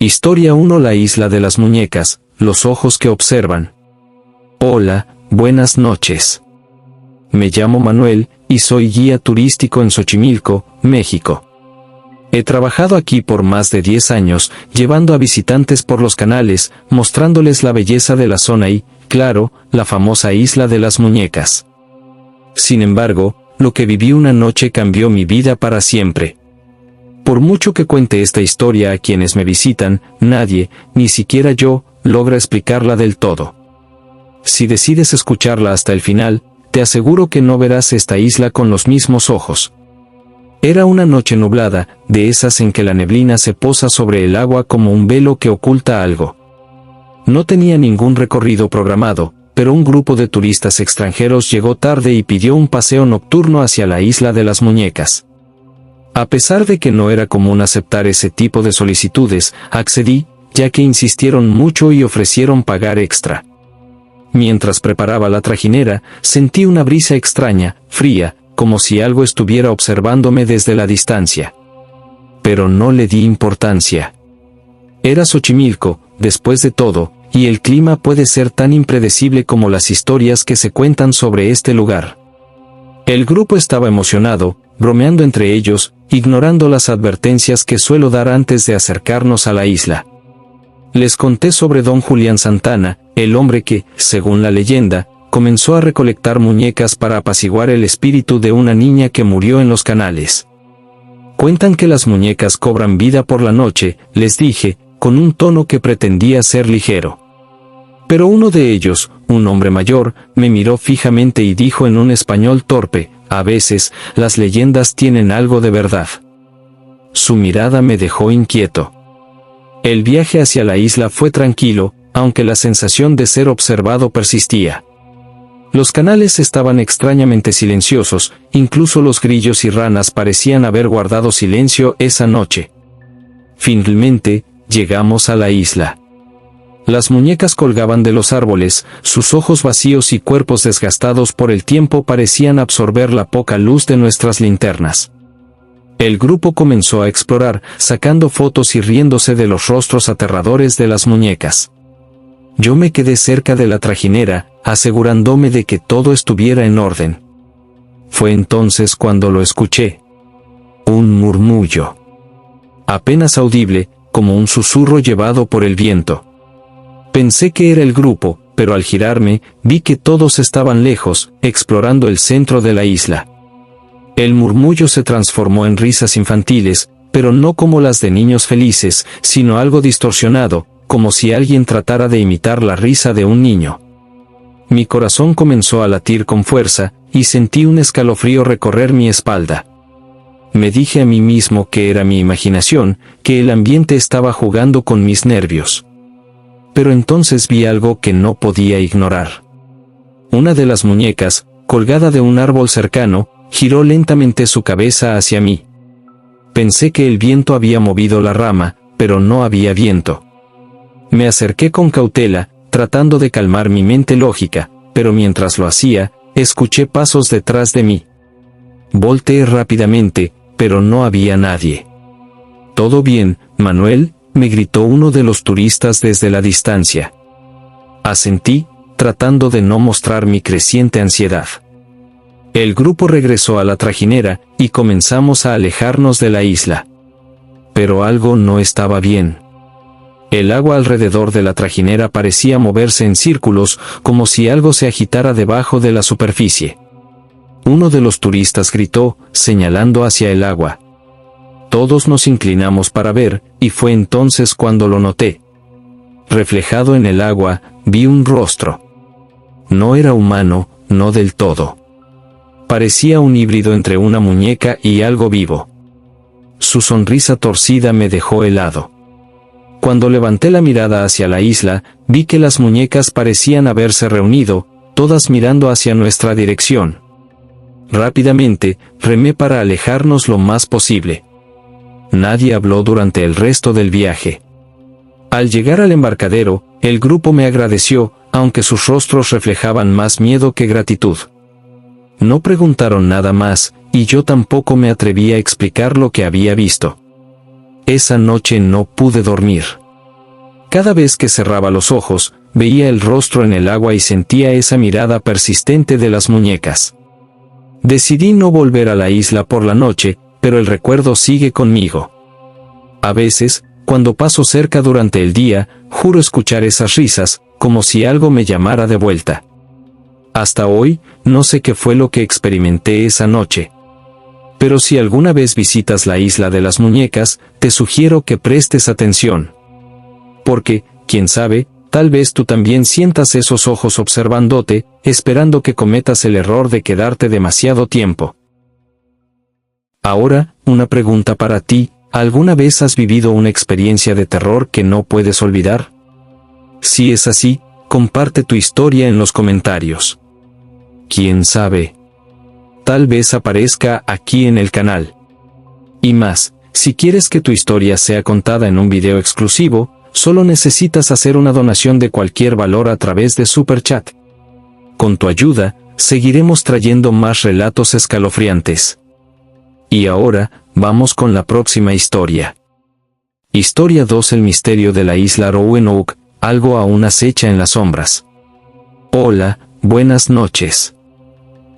Historia 1: La isla de las muñecas, los ojos que observan. Hola, buenas noches. Me llamo Manuel, y soy guía turístico en Xochimilco, México. He trabajado aquí por más de 10 años, llevando a visitantes por los canales, mostrándoles la belleza de la zona y, claro, la famosa isla de las muñecas. Sin embargo, lo que viví una noche cambió mi vida para siempre. Por mucho que cuente esta historia a quienes me visitan, nadie, ni siquiera yo, logra explicarla del todo. Si decides escucharla hasta el final, te aseguro que no verás esta isla con los mismos ojos. Era una noche nublada, de esas en que la neblina se posa sobre el agua como un velo que oculta algo. No tenía ningún recorrido programado, pero un grupo de turistas extranjeros llegó tarde y pidió un paseo nocturno hacia la isla de las muñecas. A pesar de que no era común aceptar ese tipo de solicitudes, accedí, ya que insistieron mucho y ofrecieron pagar extra. Mientras preparaba la trajinera, sentí una brisa extraña, fría, como si algo estuviera observándome desde la distancia. Pero no le di importancia. Era Xochimilco, después de todo, y el clima puede ser tan impredecible como las historias que se cuentan sobre este lugar. El grupo estaba emocionado, bromeando entre ellos, ignorando las advertencias que suelo dar antes de acercarnos a la isla. Les conté sobre don Julián Santana, el hombre que, según la leyenda, comenzó a recolectar muñecas para apaciguar el espíritu de una niña que murió en los canales. Cuentan que las muñecas cobran vida por la noche, les dije, con un tono que pretendía ser ligero. Pero uno de ellos, un hombre mayor, me miró fijamente y dijo en un español torpe: a veces, las leyendas tienen algo de verdad. Su mirada me dejó inquieto. El viaje hacia la isla fue tranquilo, aunque la sensación de ser observado persistía. Los canales estaban extrañamente silenciosos, incluso los grillos y ranas parecían haber guardado silencio esa noche. Finalmente, llegamos a la isla. Las muñecas colgaban de los árboles, sus ojos vacíos y cuerpos desgastados por el tiempo parecían absorber la poca luz de nuestras linternas. El grupo comenzó a explorar, sacando fotos y riéndose de los rostros aterradores de las muñecas. Yo me quedé cerca de la trajinera, asegurándome de que todo estuviera en orden. Fue entonces cuando lo escuché. Un murmullo. Apenas audible, como un susurro llevado por el viento. Pensé que era el grupo, pero al girarme, vi que todos estaban lejos, explorando el centro de la isla. El murmullo se transformó en risas infantiles, pero no como las de niños felices, sino algo distorsionado, como si alguien tratara de imitar la risa de un niño. Mi corazón comenzó a latir con fuerza, y sentí un escalofrío recorrer mi espalda. Me dije a mí mismo que era mi imaginación, que el ambiente estaba jugando con mis nervios. Pero entonces vi algo que no podía ignorar. Una de las muñecas, colgada de un árbol cercano, giró lentamente su cabeza hacia mí. Pensé que el viento había movido la rama, pero no había viento. Me acerqué con cautela, tratando de calmar mi mente lógica, pero mientras lo hacía, escuché pasos detrás de mí. Volteé rápidamente, pero no había nadie. «¿Todo bien, Manuel?», me gritó uno de los turistas desde la distancia. Asentí, tratando de no mostrar mi creciente ansiedad. El grupo regresó a la trajinera, y comenzamos a alejarnos de la isla. Pero algo no estaba bien. El agua alrededor de la trajinera parecía moverse en círculos, como si algo se agitara debajo de la superficie. Uno de los turistas gritó, señalando hacia el agua. Todos nos inclinamos para ver, y fue entonces cuando lo noté. Reflejado en el agua, vi un rostro. No era humano, no del todo. Parecía un híbrido entre una muñeca y algo vivo. Su sonrisa torcida me dejó helado. Cuando levanté la mirada hacia la isla, vi que las muñecas parecían haberse reunido, todas mirando hacia nuestra dirección. Rápidamente, remé para alejarnos lo más posible. Nadie habló durante el resto del viaje. Al llegar al embarcadero, el grupo me agradeció, aunque sus rostros reflejaban más miedo que gratitud. No preguntaron nada más, y yo tampoco me atreví a explicar lo que había visto. Esa noche no pude dormir. Cada vez que cerraba los ojos, veía el rostro en el agua y sentía esa mirada persistente de las muñecas. Decidí no volver a la isla por la noche, pero el recuerdo sigue conmigo. A veces, cuando paso cerca durante el día, juro escuchar esas risas, como si algo me llamara de vuelta. Hasta hoy, no sé qué fue lo que experimenté esa noche. Pero si alguna vez visitas la isla de las muñecas, te sugiero que prestes atención. Porque, quién sabe, tal vez tú también sientas esos ojos observándote, esperando que cometas el error de quedarte demasiado tiempo. Ahora, una pregunta para ti: ¿alguna vez has vivido una experiencia de terror que no puedes olvidar? Si es así, comparte tu historia en los comentarios. Quién sabe, tal vez aparezca aquí en el canal. Y más, si quieres que tu historia sea contada en un video exclusivo, solo necesitas hacer una donación de cualquier valor a través de Super Chat. Con tu ayuda, seguiremos trayendo más relatos escalofriantes. Y ahora, vamos con la próxima historia. Historia 2: El misterio de la isla Roanoke, algo aún acecha en las sombras. Hola, buenas noches.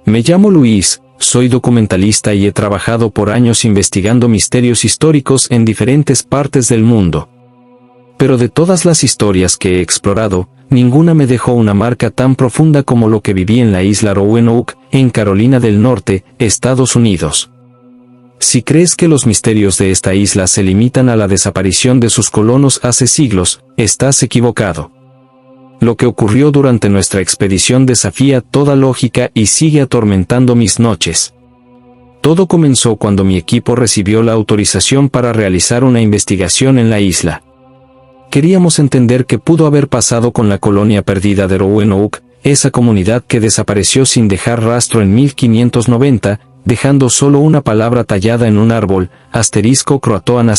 Me llamo Luis, soy documentalista y he trabajado por años investigando misterios históricos en diferentes partes del mundo. Pero de todas las historias que he explorado, ninguna me dejó una marca tan profunda como lo que viví en la isla Roanoke, en Carolina del Norte, Estados Unidos. Si crees que los misterios de esta isla se limitan a la desaparición de sus colonos hace siglos, estás equivocado. Lo que ocurrió durante nuestra expedición desafía toda lógica y sigue atormentando mis noches. Todo comenzó cuando mi equipo recibió la autorización para realizar una investigación en la isla. Queríamos entender qué pudo haber pasado con la colonia perdida de Roanoke, esa comunidad que desapareció sin dejar rastro en 1590, dejando solo una palabra tallada en un árbol: *Croatoan*.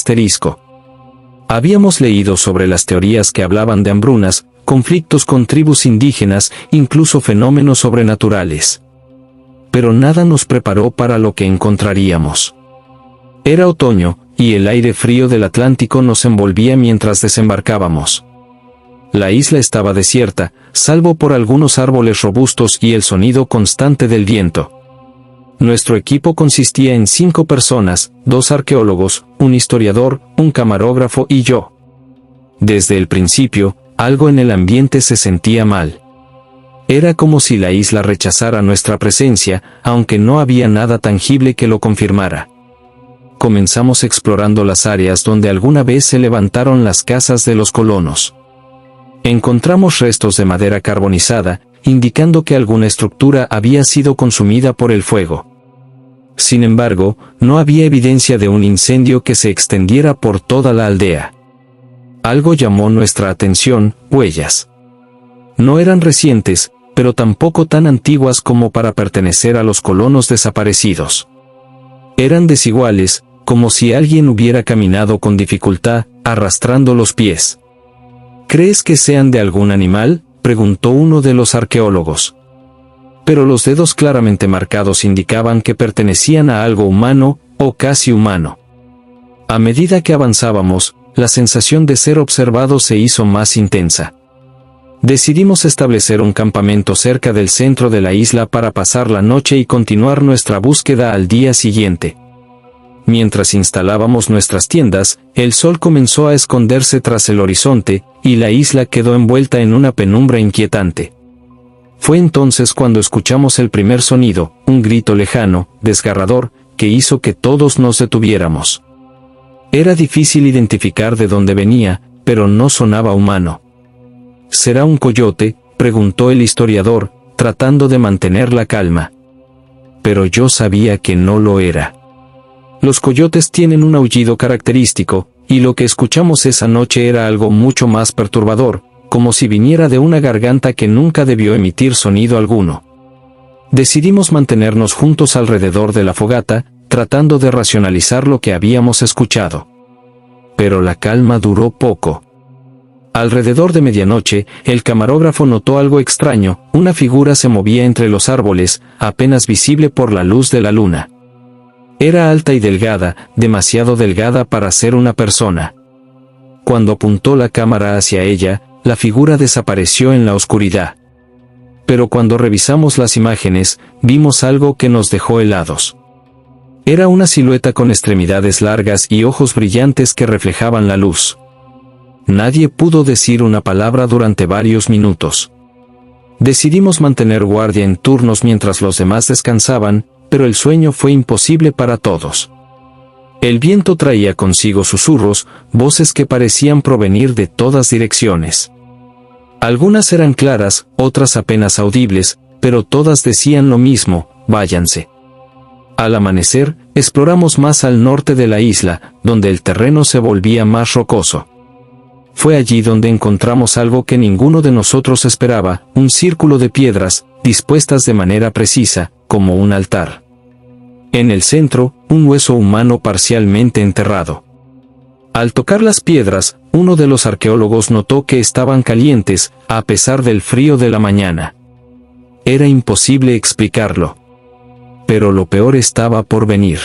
Habíamos leído sobre las teorías que hablaban de hambrunas, conflictos con tribus indígenas, incluso fenómenos sobrenaturales. Pero nada nos preparó para lo que encontraríamos. Era otoño, y el aire frío del Atlántico nos envolvía mientras desembarcábamos. La isla estaba desierta, salvo por algunos árboles robustos y el sonido constante del viento. Nuestro equipo consistía en 5 personas, 2 arqueólogos, un historiador, un camarógrafo y yo. Desde el principio, algo en el ambiente se sentía mal. Era como si la isla rechazara nuestra presencia, aunque no había nada tangible que lo confirmara. Comenzamos explorando las áreas donde alguna vez se levantaron las casas de los colonos. Encontramos restos de madera carbonizada, indicando que alguna estructura había sido consumida por el fuego. Sin embargo, no había evidencia de un incendio que se extendiera por toda la aldea. Algo llamó nuestra atención: huellas. No eran recientes, pero tampoco tan antiguas como para pertenecer a los colonos desaparecidos. Eran desiguales, como si alguien hubiera caminado con dificultad, arrastrando los pies. ¿Crees que sean de algún animal?, preguntó uno de los arqueólogos. Pero los dedos claramente marcados indicaban que pertenecían a algo humano, o casi humano. A medida que avanzábamos, la sensación de ser observados se hizo más intensa. Decidimos establecer un campamento cerca del centro de la isla para pasar la noche y continuar nuestra búsqueda al día siguiente. Mientras instalábamos nuestras tiendas, el sol comenzó a esconderse tras el horizonte, y la isla quedó envuelta en una penumbra inquietante. Fue entonces cuando escuchamos el primer sonido, un grito lejano, desgarrador, que hizo que todos nos detuviéramos. Era difícil identificar de dónde venía, pero no sonaba humano. ¿Será un coyote?, preguntó el historiador, tratando de mantener la calma. Pero yo sabía que no lo era. Los coyotes tienen un aullido característico, y lo que escuchamos esa noche era algo mucho más perturbador, como si viniera de una garganta que nunca debió emitir sonido alguno. Decidimos mantenernos juntos alrededor de la fogata, tratando de racionalizar lo que habíamos escuchado. Pero la calma duró poco. Alrededor de medianoche, el camarógrafo notó algo extraño: una figura se movía entre los árboles, apenas visible por la luz de la luna. Era alta y delgada, demasiado delgada para ser una persona. Cuando apuntó la cámara hacia ella, la figura desapareció en la oscuridad. Pero cuando revisamos las imágenes, vimos algo que nos dejó helados. Era una silueta con extremidades largas y ojos brillantes que reflejaban la luz. Nadie pudo decir una palabra durante varios minutos. Decidimos mantener guardia en turnos mientras los demás descansaban, pero el sueño fue imposible para todos. El viento traía consigo susurros, voces que parecían provenir de todas direcciones. Algunas eran claras, otras apenas audibles, pero todas decían lo mismo: váyanse. Al amanecer, exploramos más al norte de la isla, donde el terreno se volvía más rocoso. Fue allí donde encontramos algo que ninguno de nosotros esperaba: un círculo de piedras, dispuestas de manera precisa, como un altar. En el centro, un hueso humano parcialmente enterrado. Al tocar las piedras, uno de los arqueólogos notó que estaban calientes, a pesar del frío de la mañana. Era imposible explicarlo. Pero lo peor estaba por venir.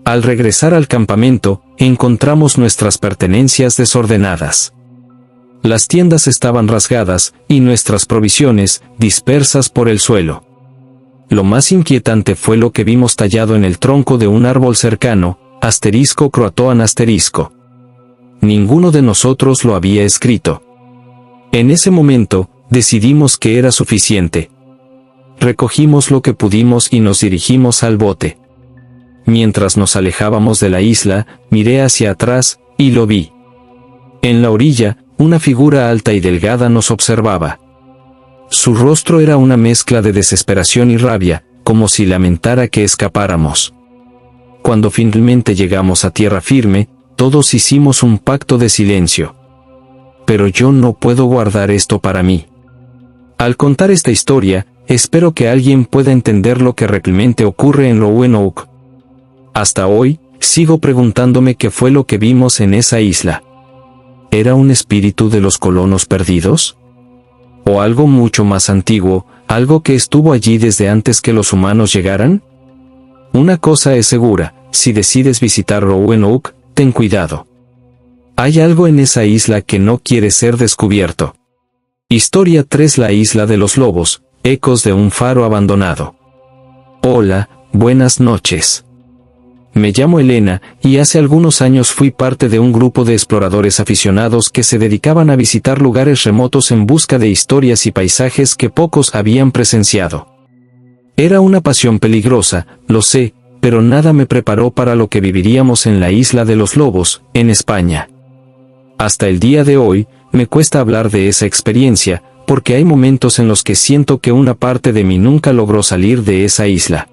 Al regresar al campamento, encontramos nuestras pertenencias desordenadas. Las tiendas estaban rasgadas, y nuestras provisiones, dispersas por el suelo. Lo más inquietante fue lo que vimos tallado en el tronco de un árbol cercano: *Croatoan*. Ninguno de nosotros lo había escrito. En ese momento, decidimos que era suficiente. Recogimos lo que pudimos y nos dirigimos al bote. Mientras nos alejábamos de la isla, miré hacia atrás, y lo vi. En la orilla, una figura alta y delgada nos observaba. Su rostro era una mezcla de desesperación y rabia, como si lamentara que escapáramos. Cuando finalmente llegamos a tierra firme, todos hicimos un pacto de silencio. Pero yo no puedo guardar esto para mí. Al contar esta historia, espero que alguien pueda entender lo que realmente ocurre en Roanoke. Hasta hoy, sigo preguntándome qué fue lo que vimos en esa isla. ¿Era un espíritu de los colonos perdidos? ¿O algo mucho más antiguo, algo que estuvo allí desde antes que los humanos llegaran? Una cosa es segura: si decides visitar Roanoke, ten cuidado. Hay algo en esa isla que no quiere ser descubierto. Historia 3: La isla de los lobos, ecos de un faro abandonado. Hola, buenas noches. Me llamo Elena, y hace algunos años fui parte de un grupo de exploradores aficionados que se dedicaban a visitar lugares remotos en busca de historias y paisajes que pocos habían presenciado. Era una pasión peligrosa, lo sé, pero nada me preparó para lo que viviríamos en la isla de los lobos, en España. Hasta el día de hoy, me cuesta hablar de esa experiencia, porque hay momentos en los que siento que una parte de mí nunca logró salir de esa isla.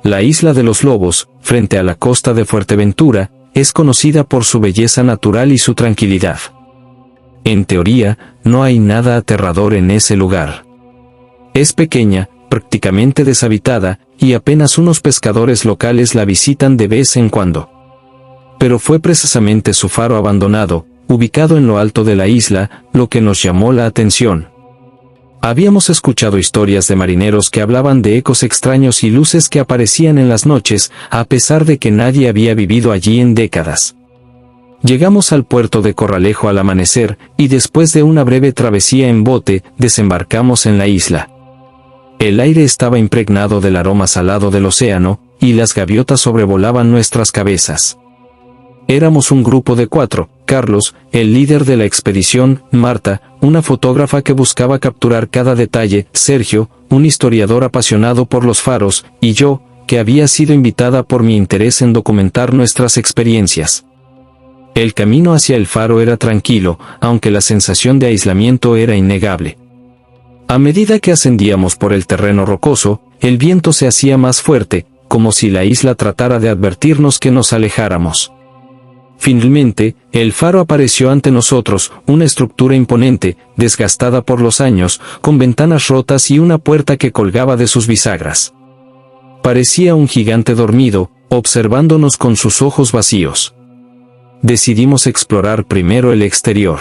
La isla de los lobos, frente a la costa de Fuerteventura, es conocida por su belleza natural y su tranquilidad. En teoría, no hay nada aterrador en ese lugar. Es pequeña, prácticamente deshabitada, y apenas unos pescadores locales la visitan de vez en cuando. Pero fue precisamente su faro abandonado, ubicado en lo alto de la isla, lo que nos llamó la atención. Habíamos escuchado historias de marineros que hablaban de ecos extraños y luces que aparecían en las noches, a pesar de que nadie había vivido allí en décadas. Llegamos al puerto de Corralejo al amanecer, y después de una breve travesía en bote, desembarcamos en la isla. El aire estaba impregnado del aroma salado del océano, y las gaviotas sobrevolaban nuestras cabezas. Éramos un grupo de 4, Carlos, el líder de la expedición, Marta, una fotógrafa que buscaba capturar cada detalle, Sergio, un historiador apasionado por los faros, y yo, que había sido invitada por mi interés en documentar nuestras experiencias. El camino hacia el faro era tranquilo, aunque la sensación de aislamiento era innegable. A medida que ascendíamos por el terreno rocoso, el viento se hacía más fuerte, como si la isla tratara de advertirnos que nos alejáramos. Finalmente, el faro apareció ante nosotros, una estructura imponente, desgastada por los años, con ventanas rotas y una puerta que colgaba de sus bisagras. Parecía un gigante dormido, observándonos con sus ojos vacíos. Decidimos explorar primero el exterior.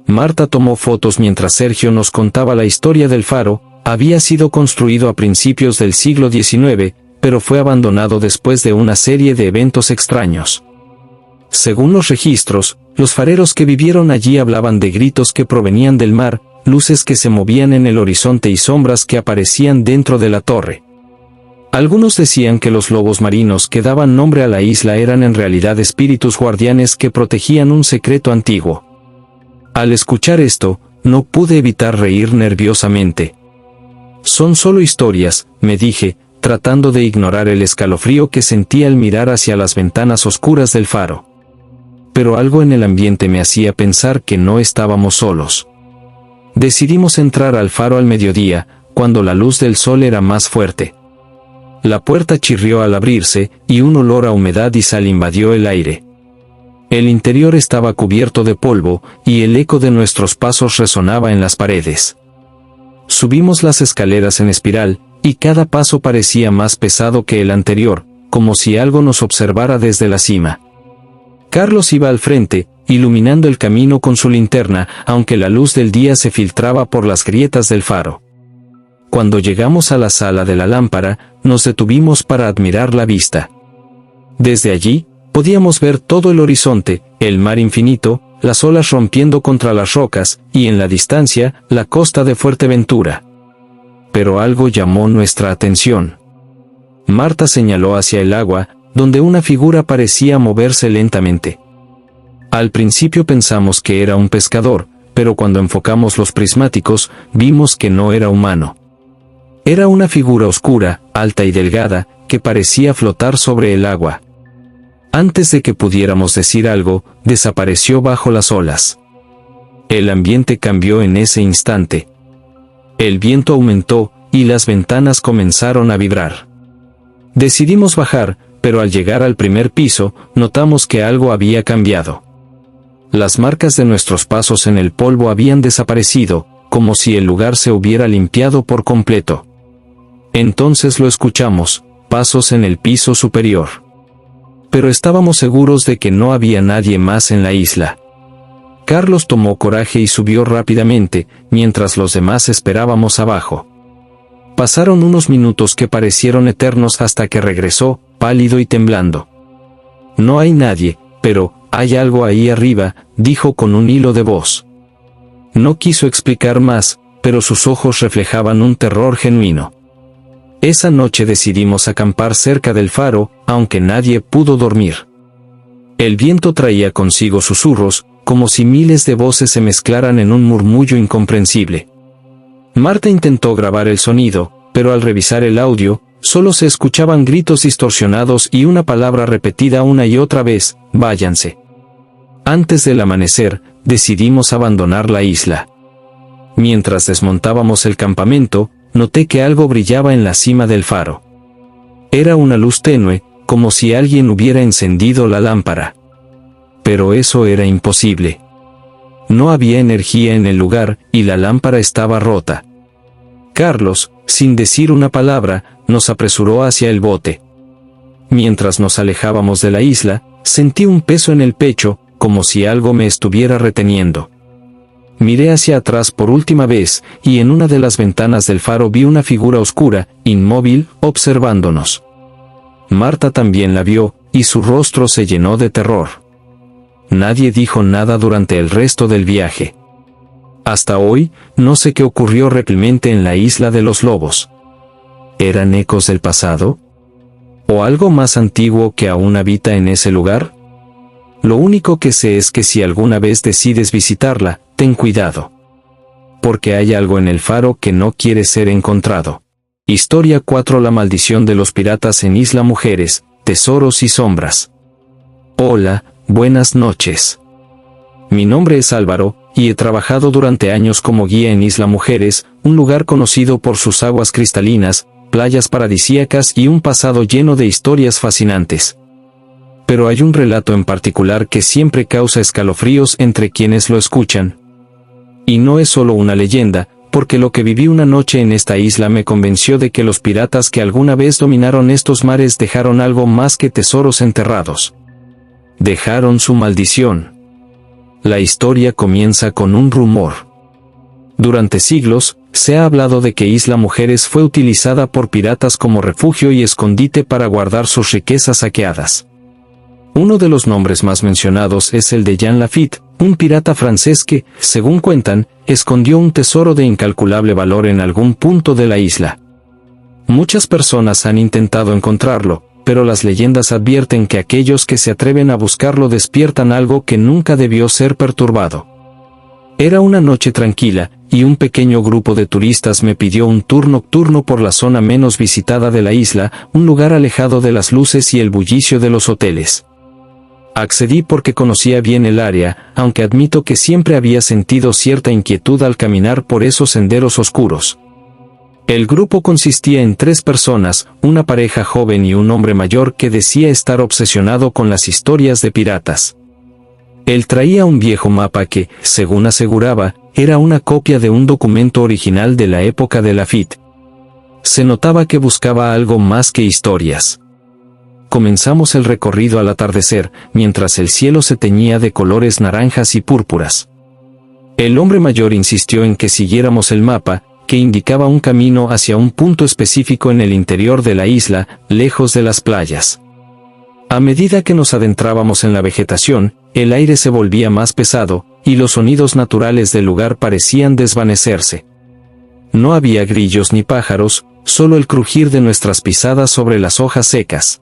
Marta tomó fotos mientras Sergio nos contaba la historia del faro. Había sido construido a principios del siglo XIX, pero fue abandonado después de una serie de eventos extraños. Según los registros, los fareros que vivieron allí hablaban de gritos que provenían del mar, luces que se movían en el horizonte y sombras que aparecían dentro de la torre. Algunos decían que los lobos marinos que daban nombre a la isla eran en realidad espíritus guardianes que protegían un secreto antiguo. Al escuchar esto, no pude evitar reír nerviosamente. Son solo historias, me dije, tratando de ignorar el escalofrío que sentía al mirar hacia las ventanas oscuras del faro. Pero algo en el ambiente me hacía pensar que no estábamos solos. Decidimos entrar al faro al mediodía, cuando la luz del sol era más fuerte. La puerta chirrió al abrirse, y un olor a humedad y sal invadió el aire. El interior estaba cubierto de polvo, y el eco de nuestros pasos resonaba en las paredes. Subimos las escaleras en espiral, y cada paso parecía más pesado que el anterior, como si algo nos observara desde la cima. Carlos iba al frente, iluminando el camino con su linterna, aunque la luz del día se filtraba por las grietas del faro. Cuando llegamos a la sala de la lámpara, nos detuvimos para admirar la vista. Desde allí, podíamos ver todo el horizonte, el mar infinito, las olas rompiendo contra las rocas, y en la distancia, la costa de Fuerteventura. Pero algo llamó nuestra atención. Marta señaló hacia el agua, donde una figura parecía moverse lentamente. Al principio pensamos que era un pescador, pero cuando enfocamos los prismáticos, vimos que no era humano. Era una figura oscura, alta y delgada, que parecía flotar sobre el agua. Antes de que pudiéramos decir algo, desapareció bajo las olas. El ambiente cambió en ese instante. El viento aumentó, y las ventanas comenzaron a vibrar. Decidimos bajar, pero al llegar al primer piso, notamos que algo había cambiado. Las marcas de nuestros pasos en el polvo habían desaparecido, como si el lugar se hubiera limpiado por completo. Entonces lo escuchamos, pasos en el piso superior. Pero estábamos seguros de que no había nadie más en la isla. Carlos tomó coraje y subió rápidamente, mientras los demás esperábamos abajo. Pasaron unos minutos que parecieron eternos hasta que regresó, pálido y temblando. No hay nadie, pero hay algo ahí arriba, dijo con un hilo de voz. No quiso explicar más, pero sus ojos reflejaban un terror genuino. Esa noche decidimos acampar cerca del faro, aunque nadie pudo dormir. El viento traía consigo susurros, como si miles de voces se mezclaran en un murmullo incomprensible. Marta intentó grabar el sonido, pero al revisar el audio, solo se escuchaban gritos distorsionados y una palabra repetida una y otra vez: váyanse. Antes del amanecer, decidimos abandonar la isla. Mientras desmontábamos el campamento, noté que algo brillaba en la cima del faro. Era una luz tenue, como si alguien hubiera encendido la lámpara. Pero eso era imposible. No había energía en el lugar, y la lámpara estaba rota. Carlos, sin decir una palabra, nos apresuró hacia el bote. Mientras nos alejábamos de la isla, sentí un peso en el pecho, como si algo me estuviera reteniendo. Miré hacia atrás por última vez, y en una de las ventanas del faro vi una figura oscura, inmóvil, observándonos. Marta también la vio, y su rostro se llenó de terror. Nadie dijo nada durante el resto del viaje. Hasta hoy, no sé qué ocurrió realmente en la isla de los lobos. ¿Eran ecos del pasado? ¿O algo más antiguo que aún habita en ese lugar? Lo único que sé es que si alguna vez decides visitarla, ten cuidado. Porque hay algo en el faro que no quiere ser encontrado. Historia 4: La maldición de los piratas en Isla Mujeres, tesoros y sombras. Hola, buenas noches. Mi nombre es Álvaro, y he trabajado durante años como guía en Isla Mujeres, un lugar conocido por sus aguas cristalinas, playas paradisíacas y un pasado lleno de historias fascinantes. Pero hay un relato en particular que siempre causa escalofríos entre quienes lo escuchan. Y no es solo una leyenda, porque lo que viví una noche en esta isla me convenció de que los piratas que alguna vez dominaron estos mares dejaron algo más que tesoros enterrados. Dejaron su maldición. La historia comienza con un rumor. Durante siglos, se ha hablado de que Isla Mujeres fue utilizada por piratas como refugio y escondite para guardar sus riquezas saqueadas. Uno de los nombres más mencionados es el de Jean Lafitte, un pirata francés que, según cuentan, escondió un tesoro de incalculable valor en algún punto de la isla. Muchas personas han intentado encontrarlo, pero las leyendas advierten que aquellos que se atreven a buscarlo despiertan algo que nunca debió ser perturbado. Era una noche tranquila, y un pequeño grupo de turistas me pidió un tour nocturno por la zona menos visitada de la isla, un lugar alejado de las luces y el bullicio de los hoteles. Accedí porque conocía bien el área, aunque admito que siempre había sentido cierta inquietud al caminar por esos senderos oscuros. El grupo consistía en 3 personas, una pareja joven y un hombre mayor que decía estar obsesionado con las historias de piratas. Él traía un viejo mapa que, según aseguraba, era una copia de un documento original de la época de Lafitte. Se notaba que buscaba algo más que historias. Comenzamos el recorrido al atardecer, mientras el cielo se teñía de colores naranjas y púrpuras. El hombre mayor insistió en que siguiéramos el mapa, que indicaba un camino hacia un punto específico en el interior de la isla, lejos de las playas. A medida que nos adentrábamos en la vegetación, el aire se volvía más pesado, y los sonidos naturales del lugar parecían desvanecerse. No había grillos ni pájaros, solo el crujir de nuestras pisadas sobre las hojas secas.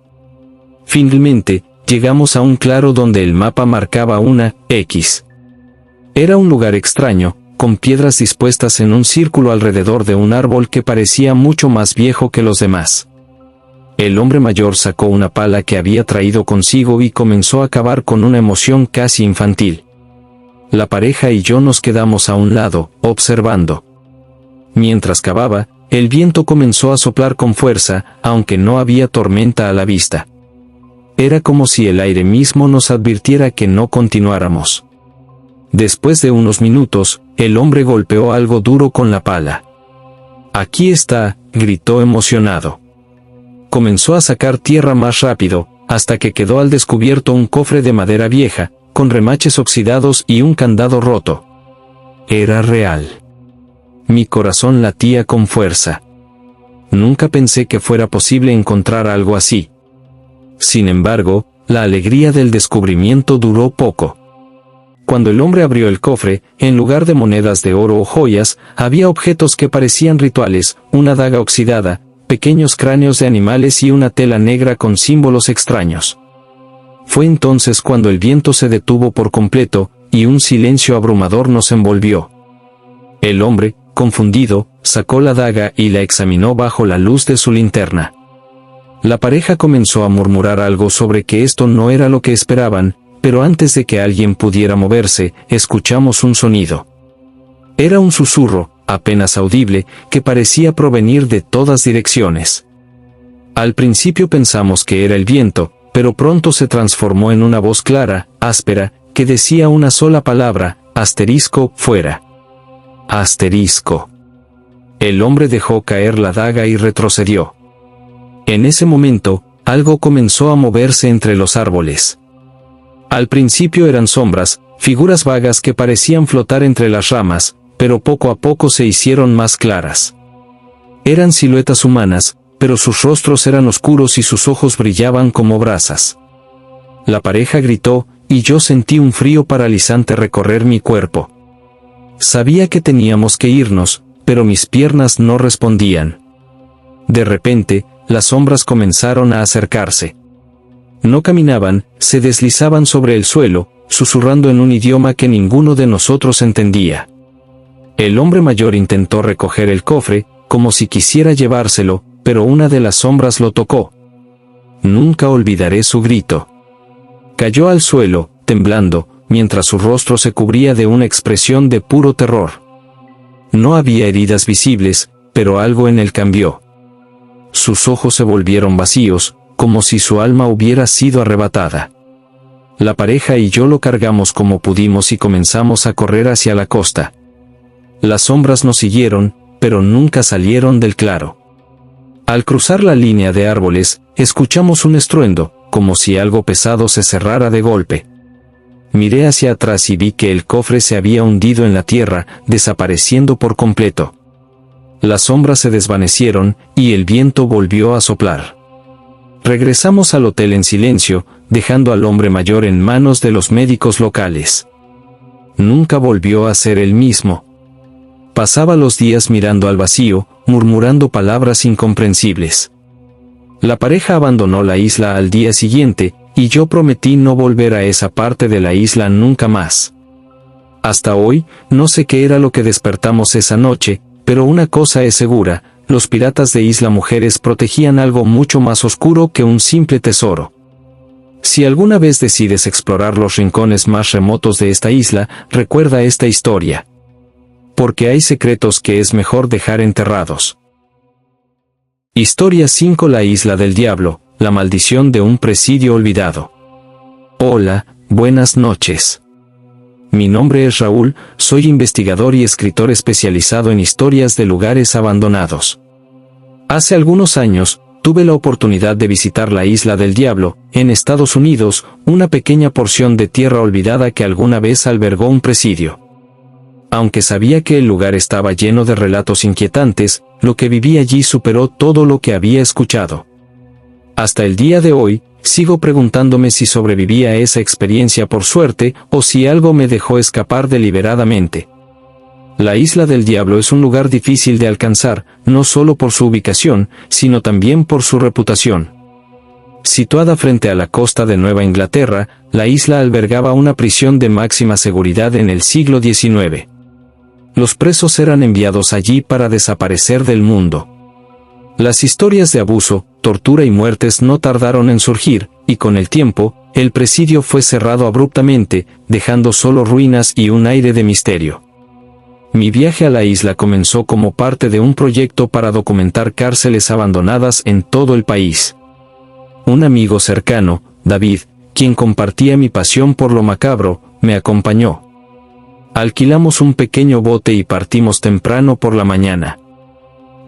Finalmente, llegamos a un claro donde el mapa marcaba una X. Era un lugar extraño, con piedras dispuestas en un círculo alrededor de un árbol que parecía mucho más viejo que los demás. El hombre mayor sacó una pala que había traído consigo y comenzó a cavar con una emoción casi infantil. La pareja y yo nos quedamos a un lado, observando. Mientras cavaba, el viento comenzó a soplar con fuerza, aunque no había tormenta a la vista. Era como si el aire mismo nos advirtiera que no continuáramos. Después de unos minutos, el hombre golpeó algo duro con la pala. «Aquí está», gritó emocionado. Comenzó a sacar tierra más rápido, hasta que quedó al descubierto un cofre de madera vieja, con remaches oxidados y un candado roto. Era real. Mi corazón latía con fuerza. Nunca pensé que fuera posible encontrar algo así. Sin embargo, la alegría del descubrimiento duró poco. Cuando el hombre abrió el cofre, en lugar de monedas de oro o joyas, había objetos que parecían rituales, una daga oxidada, pequeños cráneos de animales y una tela negra con símbolos extraños. Fue entonces cuando el viento se detuvo por completo, y un silencio abrumador nos envolvió. El hombre, confundido, sacó la daga y la examinó bajo la luz de su linterna. La pareja comenzó a murmurar algo sobre que esto no era lo que esperaban, pero antes de que alguien pudiera moverse, escuchamos un sonido. Era un susurro, apenas audible, que parecía provenir de todas direcciones. Al principio pensamos que era el viento, pero pronto se transformó en una voz clara, áspera, que decía una sola palabra: asterisco, fuera. Asterisco. El hombre dejó caer la daga y retrocedió. En ese momento, algo comenzó a moverse entre los árboles. Al principio eran sombras, figuras vagas que parecían flotar entre las ramas, pero poco a poco se hicieron más claras. Eran siluetas humanas, pero sus rostros eran oscuros y sus ojos brillaban como brasas. La pareja gritó, y yo sentí un frío paralizante recorrer mi cuerpo. Sabía que teníamos que irnos, pero mis piernas no respondían. De repente, las sombras comenzaron a acercarse. No caminaban, se deslizaban sobre el suelo, susurrando en un idioma que ninguno de nosotros entendía. El hombre mayor intentó recoger el cofre, como si quisiera llevárselo, pero una de las sombras lo tocó. Nunca olvidaré su grito. Cayó al suelo, temblando, mientras su rostro se cubría de una expresión de puro terror. No había heridas visibles, pero algo en él cambió. Sus ojos se volvieron vacíos, como si su alma hubiera sido arrebatada. La pareja y yo lo cargamos como pudimos y comenzamos a correr hacia la costa. Las sombras nos siguieron, pero nunca salieron del claro. Al cruzar la línea de árboles, escuchamos un estruendo, como si algo pesado se cerrara de golpe. Miré hacia atrás y vi que el cofre se había hundido en la tierra, desapareciendo por completo. Las sombras se desvanecieron, y el viento volvió a soplar. Regresamos al hotel en silencio, dejando al hombre mayor en manos de los médicos locales. Nunca volvió a ser el mismo. Pasaba los días mirando al vacío, murmurando palabras incomprensibles. La pareja abandonó la isla al día siguiente, y yo prometí no volver a esa parte de la isla nunca más. Hasta hoy, no sé qué era lo que despertamos esa noche, pero una cosa es segura: los piratas de Isla Mujeres protegían algo mucho más oscuro que un simple tesoro. Si alguna vez decides explorar los rincones más remotos de esta isla, recuerda esta historia. Porque hay secretos que es mejor dejar enterrados. Historia 5: La Isla del Diablo, la maldición de un presidio olvidado. Hola, buenas noches. Mi nombre es Raúl, soy investigador y escritor especializado en historias de lugares abandonados. Hace algunos años, tuve la oportunidad de visitar la Isla del Diablo, en Estados Unidos, una pequeña porción de tierra olvidada que alguna vez albergó un presidio. Aunque sabía que el lugar estaba lleno de relatos inquietantes, lo que viví allí superó todo lo que había escuchado. Hasta el día de hoy, sigo preguntándome si sobreviví a esa experiencia por suerte o si algo me dejó escapar deliberadamente. La Isla del Diablo es un lugar difícil de alcanzar, no solo por su ubicación, sino también por su reputación. Situada frente a la costa de Nueva Inglaterra, la isla albergaba una prisión de máxima seguridad en el siglo XIX. Los presos eran enviados allí para desaparecer del mundo. Las historias de abuso, tortura y muertes no tardaron en surgir, y con el tiempo, el presidio fue cerrado abruptamente, dejando solo ruinas y un aire de misterio. Mi viaje a la isla comenzó como parte de un proyecto para documentar cárceles abandonadas en todo el país. Un amigo cercano, David, quien compartía mi pasión por lo macabro, me acompañó. Alquilamos un pequeño bote y partimos temprano por la mañana.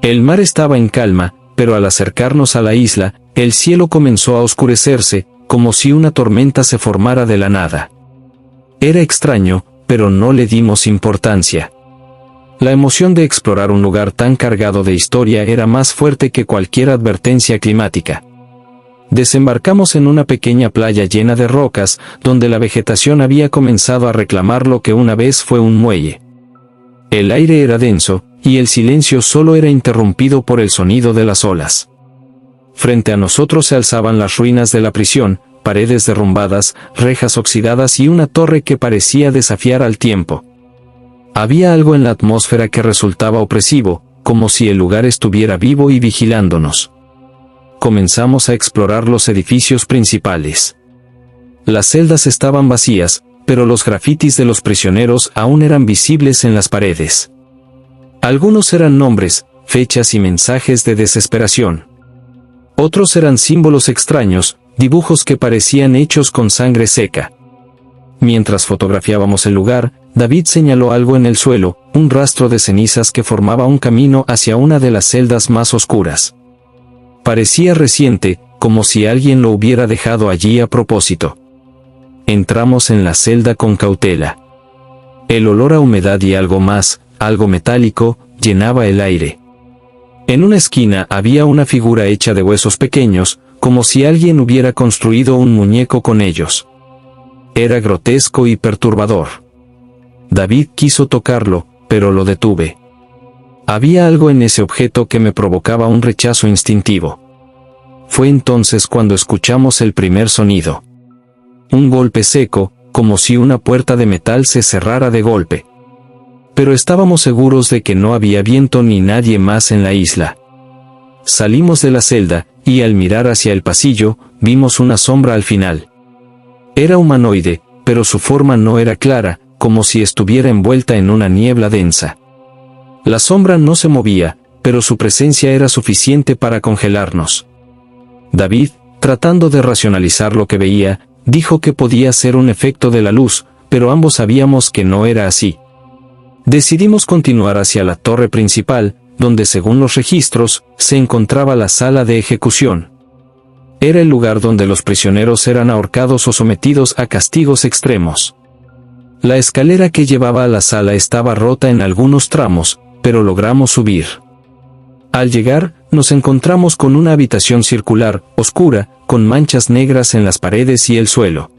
El mar estaba en calma, pero al acercarnos a la isla, el cielo comenzó a oscurecerse, como si una tormenta se formara de la nada. Era extraño, pero no le dimos importancia. La emoción de explorar un lugar tan cargado de historia era más fuerte que cualquier advertencia climática. Desembarcamos en una pequeña playa llena de rocas, donde la vegetación había comenzado a reclamar lo que una vez fue un muelle. El aire era denso, y el silencio solo era interrumpido por el sonido de las olas. Frente a nosotros se alzaban las ruinas de la prisión, paredes derrumbadas, rejas oxidadas y una torre que parecía desafiar al tiempo. Había algo en la atmósfera que resultaba opresivo, como si el lugar estuviera vivo y vigilándonos. Comenzamos a explorar los edificios principales. Las celdas estaban vacías, pero los grafitis de los prisioneros aún eran visibles en las paredes. Algunos eran nombres, fechas y mensajes de desesperación. Otros eran símbolos extraños, dibujos que parecían hechos con sangre seca. Mientras fotografiábamos el lugar, David señaló algo en el suelo, un rastro de cenizas que formaba un camino hacia una de las celdas más oscuras. Parecía reciente, como si alguien lo hubiera dejado allí a propósito. Entramos en la celda con cautela. El olor a humedad y algo más, algo metálico, llenaba el aire. En una esquina había una figura hecha de huesos pequeños, como si alguien hubiera construido un muñeco con ellos. Era grotesco y perturbador. David quiso tocarlo, pero lo detuve. Había algo en ese objeto que me provocaba un rechazo instintivo. Fue entonces cuando escuchamos el primer sonido. Un golpe seco, como si una puerta de metal se cerrara de golpe. Pero estábamos seguros de que no había viento ni nadie más en la isla. Salimos de la celda, y al mirar hacia el pasillo, vimos una sombra al final. Era humanoide, pero su forma no era clara, como si estuviera envuelta en una niebla densa. La sombra no se movía, pero su presencia era suficiente para congelarnos. David, tratando de racionalizar lo que veía, dijo que podía ser un efecto de la luz, pero ambos sabíamos que no era así. Decidimos continuar hacia la torre principal, donde según los registros, se encontraba la sala de ejecución. Era el lugar donde los prisioneros eran ahorcados o sometidos a castigos extremos. La escalera que llevaba a la sala estaba rota en algunos tramos, pero logramos subir. Al llegar, nos encontramos con una habitación circular, oscura, con manchas negras en las paredes y el suelo.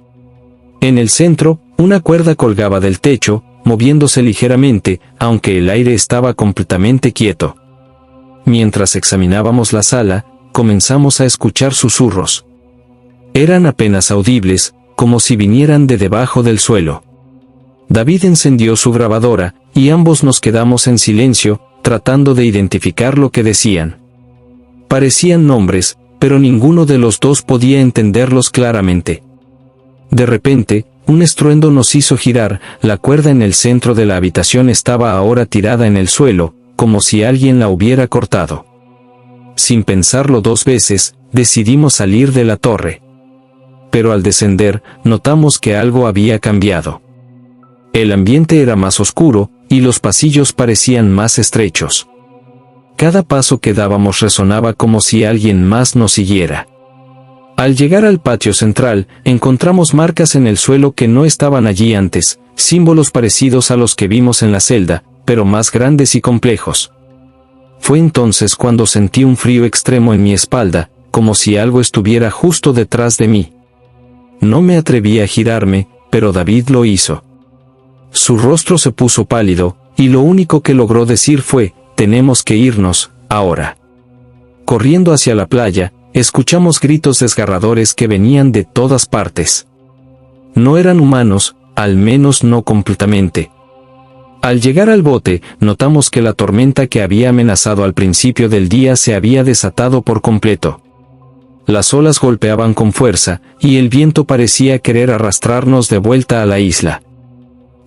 En el centro, una cuerda colgaba del techo, moviéndose ligeramente, aunque el aire estaba completamente quieto. Mientras examinábamos la sala, comenzamos a escuchar susurros. Eran apenas audibles, como si vinieran de debajo del suelo. David encendió su grabadora, y ambos nos quedamos en silencio, tratando de identificar lo que decían. Parecían nombres, pero ninguno de los dos podía entenderlos claramente. De repente, un estruendo nos hizo girar, la cuerda en el centro de la habitación estaba ahora tirada en el suelo, como si alguien la hubiera cortado. Sin pensarlo dos veces, decidimos salir de la torre. Pero al descender, notamos que algo había cambiado. El ambiente era más oscuro, y los pasillos parecían más estrechos. Cada paso que dábamos resonaba como si alguien más nos siguiera. Al llegar al patio central, encontramos marcas en el suelo que no estaban allí antes, símbolos parecidos a los que vimos en la celda, pero más grandes y complejos. Fue entonces cuando sentí un frío extremo en mi espalda, como si algo estuviera justo detrás de mí. No me atreví a girarme, pero David lo hizo. Su rostro se puso pálido, y lo único que logró decir fue, «Tenemos que irnos, ahora». Corriendo hacia la playa, escuchamos gritos desgarradores que venían de todas partes. No eran humanos, al menos no completamente. Al llegar al bote, notamos que la tormenta que había amenazado al principio del día se había desatado por completo. Las olas golpeaban con fuerza, y el viento parecía querer arrastrarnos de vuelta a la isla.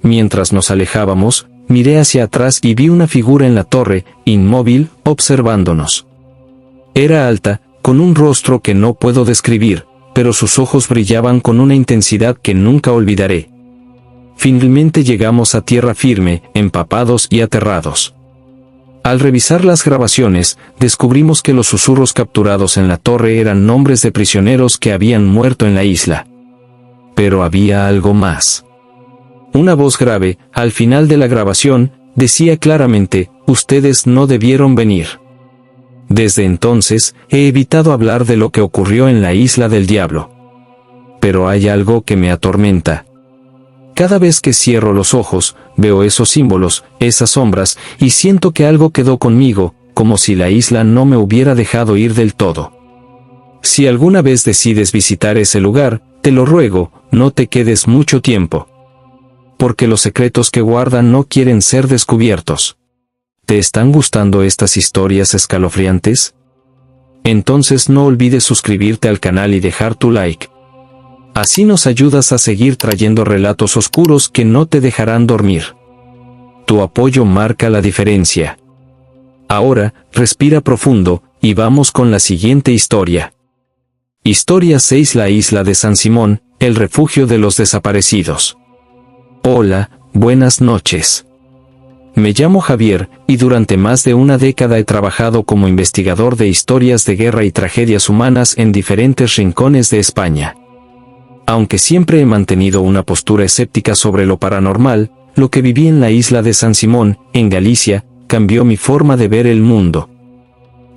Mientras nos alejábamos, miré hacia atrás y vi una figura en la torre, inmóvil, observándonos. Era alta, con un rostro que no puedo describir, pero sus ojos brillaban con una intensidad que nunca olvidaré. Finalmente llegamos a tierra firme, empapados y aterrados. Al revisar las grabaciones, descubrimos que los susurros capturados en la torre eran nombres de prisioneros que habían muerto en la isla. Pero había algo más. Una voz grave, al final de la grabación, decía claramente, «Ustedes no debieron venir». Desde entonces, he evitado hablar de lo que ocurrió en la Isla del Diablo. Pero hay algo que me atormenta. Cada vez que cierro los ojos, veo esos símbolos, esas sombras, y siento que algo quedó conmigo, como si la isla no me hubiera dejado ir del todo. Si alguna vez decides visitar ese lugar, te lo ruego, no te quedes mucho tiempo. Porque los secretos que guardan no quieren ser descubiertos. ¿Te están gustando estas historias escalofriantes? Entonces no olvides suscribirte al canal y dejar tu like. Así nos ayudas a seguir trayendo relatos oscuros que no te dejarán dormir. Tu apoyo marca la diferencia. Ahora, respira profundo, y vamos con la siguiente historia. Historia 6: La isla de San Simón, el refugio de los desaparecidos. Hola, buenas noches. Me llamo Javier, y durante más de una década he trabajado como investigador de historias de guerra y tragedias humanas en diferentes rincones de España. Aunque siempre he mantenido una postura escéptica sobre lo paranormal, lo que viví en la isla de San Simón, en Galicia, cambió mi forma de ver el mundo.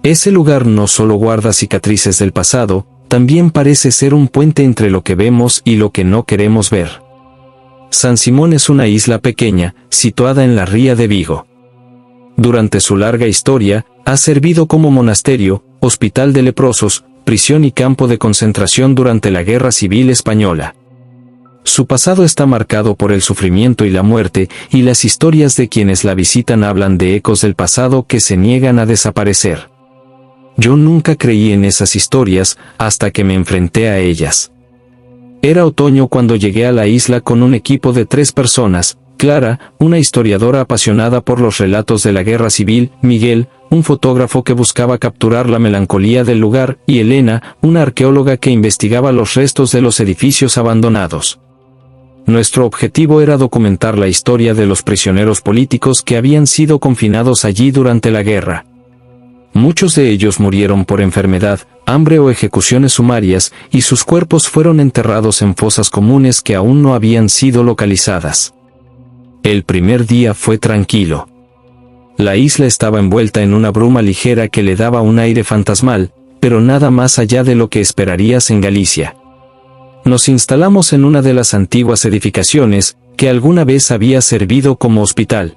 Ese lugar no solo guarda cicatrices del pasado, también parece ser un puente entre lo que vemos y lo que no queremos ver. San Simón es una isla pequeña, situada en la ría de Vigo. Durante su larga historia, ha servido como monasterio, hospital de leprosos, prisión y campo de concentración durante la Guerra Civil Española. Su pasado está marcado por el sufrimiento y la muerte, y las historias de quienes la visitan hablan de ecos del pasado que se niegan a desaparecer. Yo nunca creí en esas historias, hasta que me enfrenté a ellas. Era otoño cuando llegué a la isla con un equipo de 3 personas, Clara, una historiadora apasionada por los relatos de la guerra civil, Miguel, un fotógrafo que buscaba capturar la melancolía del lugar, y Elena, una arqueóloga que investigaba los restos de los edificios abandonados. Nuestro objetivo era documentar la historia de los prisioneros políticos que habían sido confinados allí durante la guerra. Muchos de ellos murieron por enfermedad, hambre o ejecuciones sumarias, y sus cuerpos fueron enterrados en fosas comunes que aún no habían sido localizadas. El primer día fue tranquilo. La isla estaba envuelta en una bruma ligera que le daba un aire fantasmal, pero nada más allá de lo que esperarías en Galicia. Nos instalamos en una de las antiguas edificaciones, que alguna vez había servido como hospital.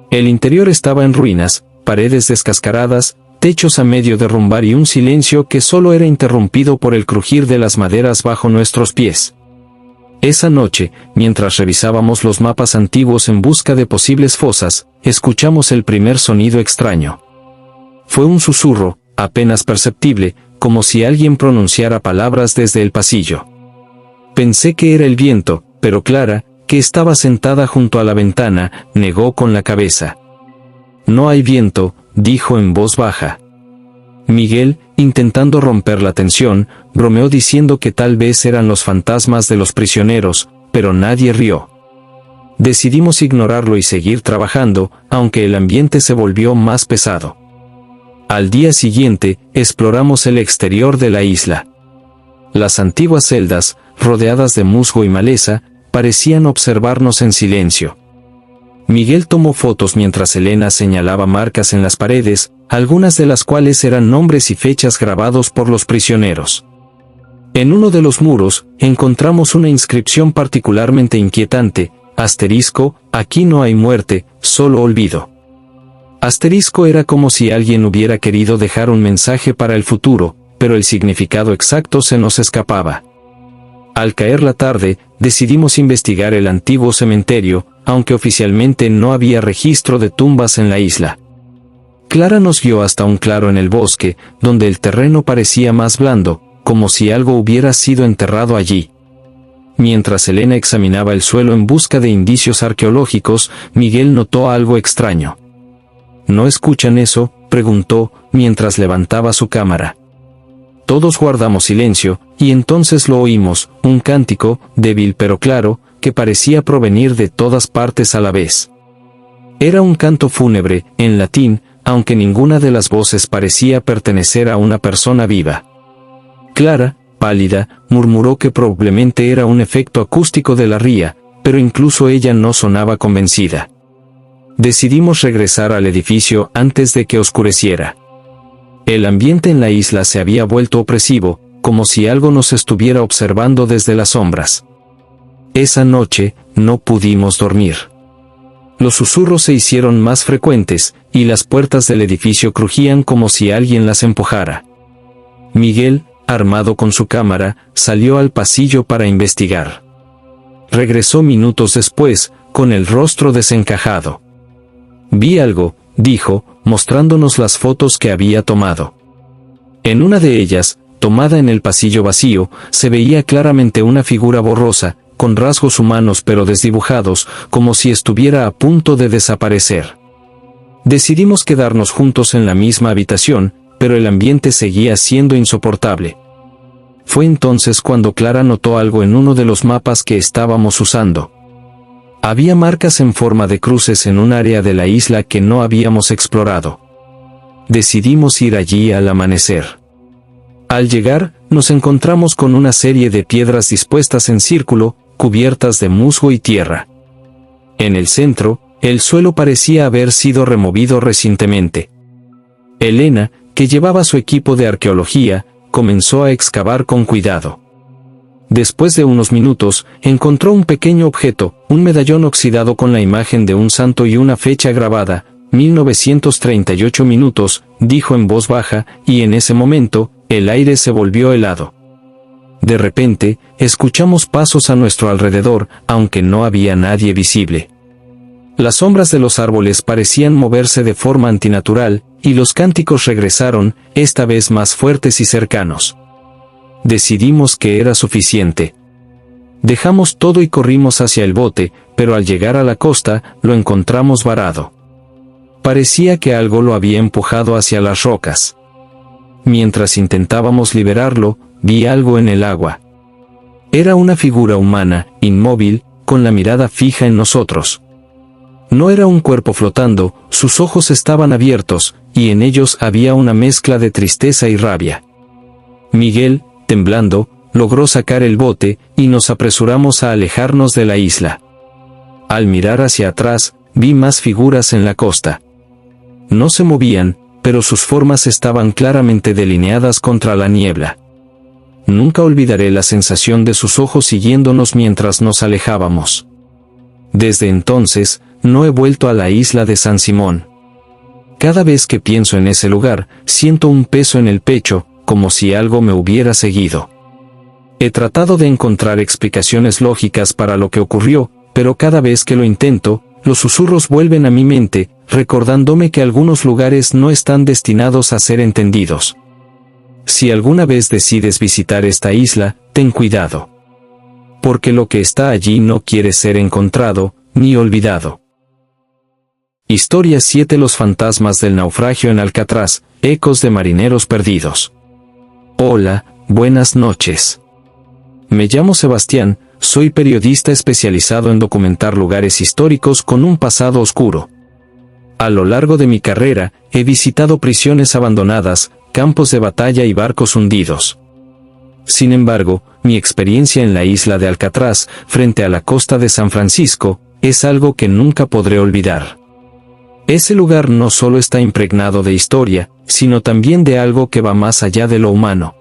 El interior estaba en ruinas, paredes descascaradas, techos a medio derrumbar y un silencio que solo era interrumpido por el crujir de las maderas bajo nuestros pies. Esa noche, mientras revisábamos los mapas antiguos en busca de posibles fosas, escuchamos el primer sonido extraño. Fue un susurro, apenas perceptible, como si alguien pronunciara palabras desde el pasillo. Pensé que era el viento, pero Clara, que estaba sentada junto a la ventana, negó con la cabeza. «No hay viento», dijo en voz baja. Miguel, intentando romper la tensión, bromeó diciendo que tal vez eran los fantasmas de los prisioneros, pero nadie rió. Decidimos ignorarlo y seguir trabajando, aunque el ambiente se volvió más pesado. Al día siguiente, exploramos el exterior de la isla. Las antiguas celdas, rodeadas de musgo y maleza, parecían observarnos en silencio. Miguel tomó fotos mientras Elena señalaba marcas en las paredes, algunas de las cuales eran nombres y fechas grabados por los prisioneros. En uno de los muros, encontramos una inscripción particularmente inquietante: asterisco, aquí no hay muerte, solo olvido. Asterisco era como si alguien hubiera querido dejar un mensaje para el futuro, pero el significado exacto se nos escapaba. Al caer la tarde, decidimos investigar el antiguo cementerio, aunque oficialmente no había registro de tumbas en la isla. Clara nos guió hasta un claro en el bosque, donde el terreno parecía más blando, como si algo hubiera sido enterrado allí. Mientras Elena examinaba el suelo en busca de indicios arqueológicos, Miguel notó algo extraño. ¿No escuchan eso?, preguntó, mientras levantaba su cámara. Todos guardamos silencio, y entonces lo oímos, un cántico, débil pero claro, que parecía provenir de todas partes a la vez. Era un canto fúnebre, en latín, aunque ninguna de las voces parecía pertenecer a una persona viva. Clara, pálida, murmuró que probablemente era un efecto acústico de la ría, pero incluso ella no sonaba convencida. Decidimos regresar al edificio antes de que oscureciera. El ambiente en la isla se había vuelto opresivo, como si algo nos estuviera observando desde las sombras. Esa noche, no pudimos dormir. Los susurros se hicieron más frecuentes, y las puertas del edificio crujían como si alguien las empujara. Miguel, armado con su cámara, salió al pasillo para investigar. Regresó minutos después, con el rostro desencajado. «Vi algo», dijo, mostrándonos las fotos que había tomado. En una de ellas, tomada en el pasillo vacío, se veía claramente una figura borrosa, con rasgos humanos pero desdibujados, como si estuviera a punto de desaparecer. Decidimos quedarnos juntos en la misma habitación, pero el ambiente seguía siendo insoportable. Fue entonces cuando Clara notó algo en uno de los mapas que estábamos usando. Había marcas en forma de cruces en un área de la isla que no habíamos explorado. Decidimos ir allí al amanecer. Al llegar, nos encontramos con una serie de piedras dispuestas en círculo, cubiertas de musgo y tierra. En el centro, el suelo parecía haber sido removido recientemente. Elena, que llevaba su equipo de arqueología, comenzó a excavar con cuidado. Después de unos minutos, encontró un pequeño objeto, un medallón oxidado con la imagen de un santo y una fecha grabada, 1938 minutos, dijo en voz baja, y en ese momento, el aire se volvió helado. De repente, escuchamos pasos a nuestro alrededor, aunque no había nadie visible. Las sombras de los árboles parecían moverse de forma antinatural, y los cánticos regresaron, esta vez más fuertes y cercanos. Decidimos que era suficiente. Dejamos todo y corrimos hacia el bote, pero al llegar a la costa, lo encontramos varado. Parecía que algo lo había empujado hacia las rocas. Mientras intentábamos liberarlo, vi algo en el agua. Era una figura humana, inmóvil, con la mirada fija en nosotros. No era un cuerpo flotando, sus ojos estaban abiertos, y en ellos había una mezcla de tristeza y rabia. Miguel, temblando, logró sacar el bote, y nos apresuramos a alejarnos de la isla. Al mirar hacia atrás, vi más figuras en la costa. No se movían, pero sus formas estaban claramente delineadas contra la niebla. Nunca olvidaré la sensación de sus ojos siguiéndonos mientras nos alejábamos. Desde entonces, no he vuelto a la isla de San Simón. Cada vez que pienso en ese lugar, siento un peso en el pecho, como si algo me hubiera seguido. He tratado de encontrar explicaciones lógicas para lo que ocurrió, pero cada vez que lo intento, los susurros vuelven a mi mente, recordándome que algunos lugares no están destinados a ser entendidos. Si alguna vez decides visitar esta isla, ten cuidado. Porque lo que está allí no quiere ser encontrado, ni olvidado. Historia 7: Los fantasmas del naufragio en Alcatraz, ecos de marineros perdidos. Hola, buenas noches. Me llamo Sebastián, soy periodista especializado en documentar lugares históricos con un pasado oscuro. A lo largo de mi carrera, he visitado prisiones abandonadas, campos de batalla y barcos hundidos. Sin embargo, mi experiencia en la isla de Alcatraz, frente a la costa de San Francisco, es algo que nunca podré olvidar. Ese lugar no solo está impregnado de historia, sino también de algo que va más allá de lo humano.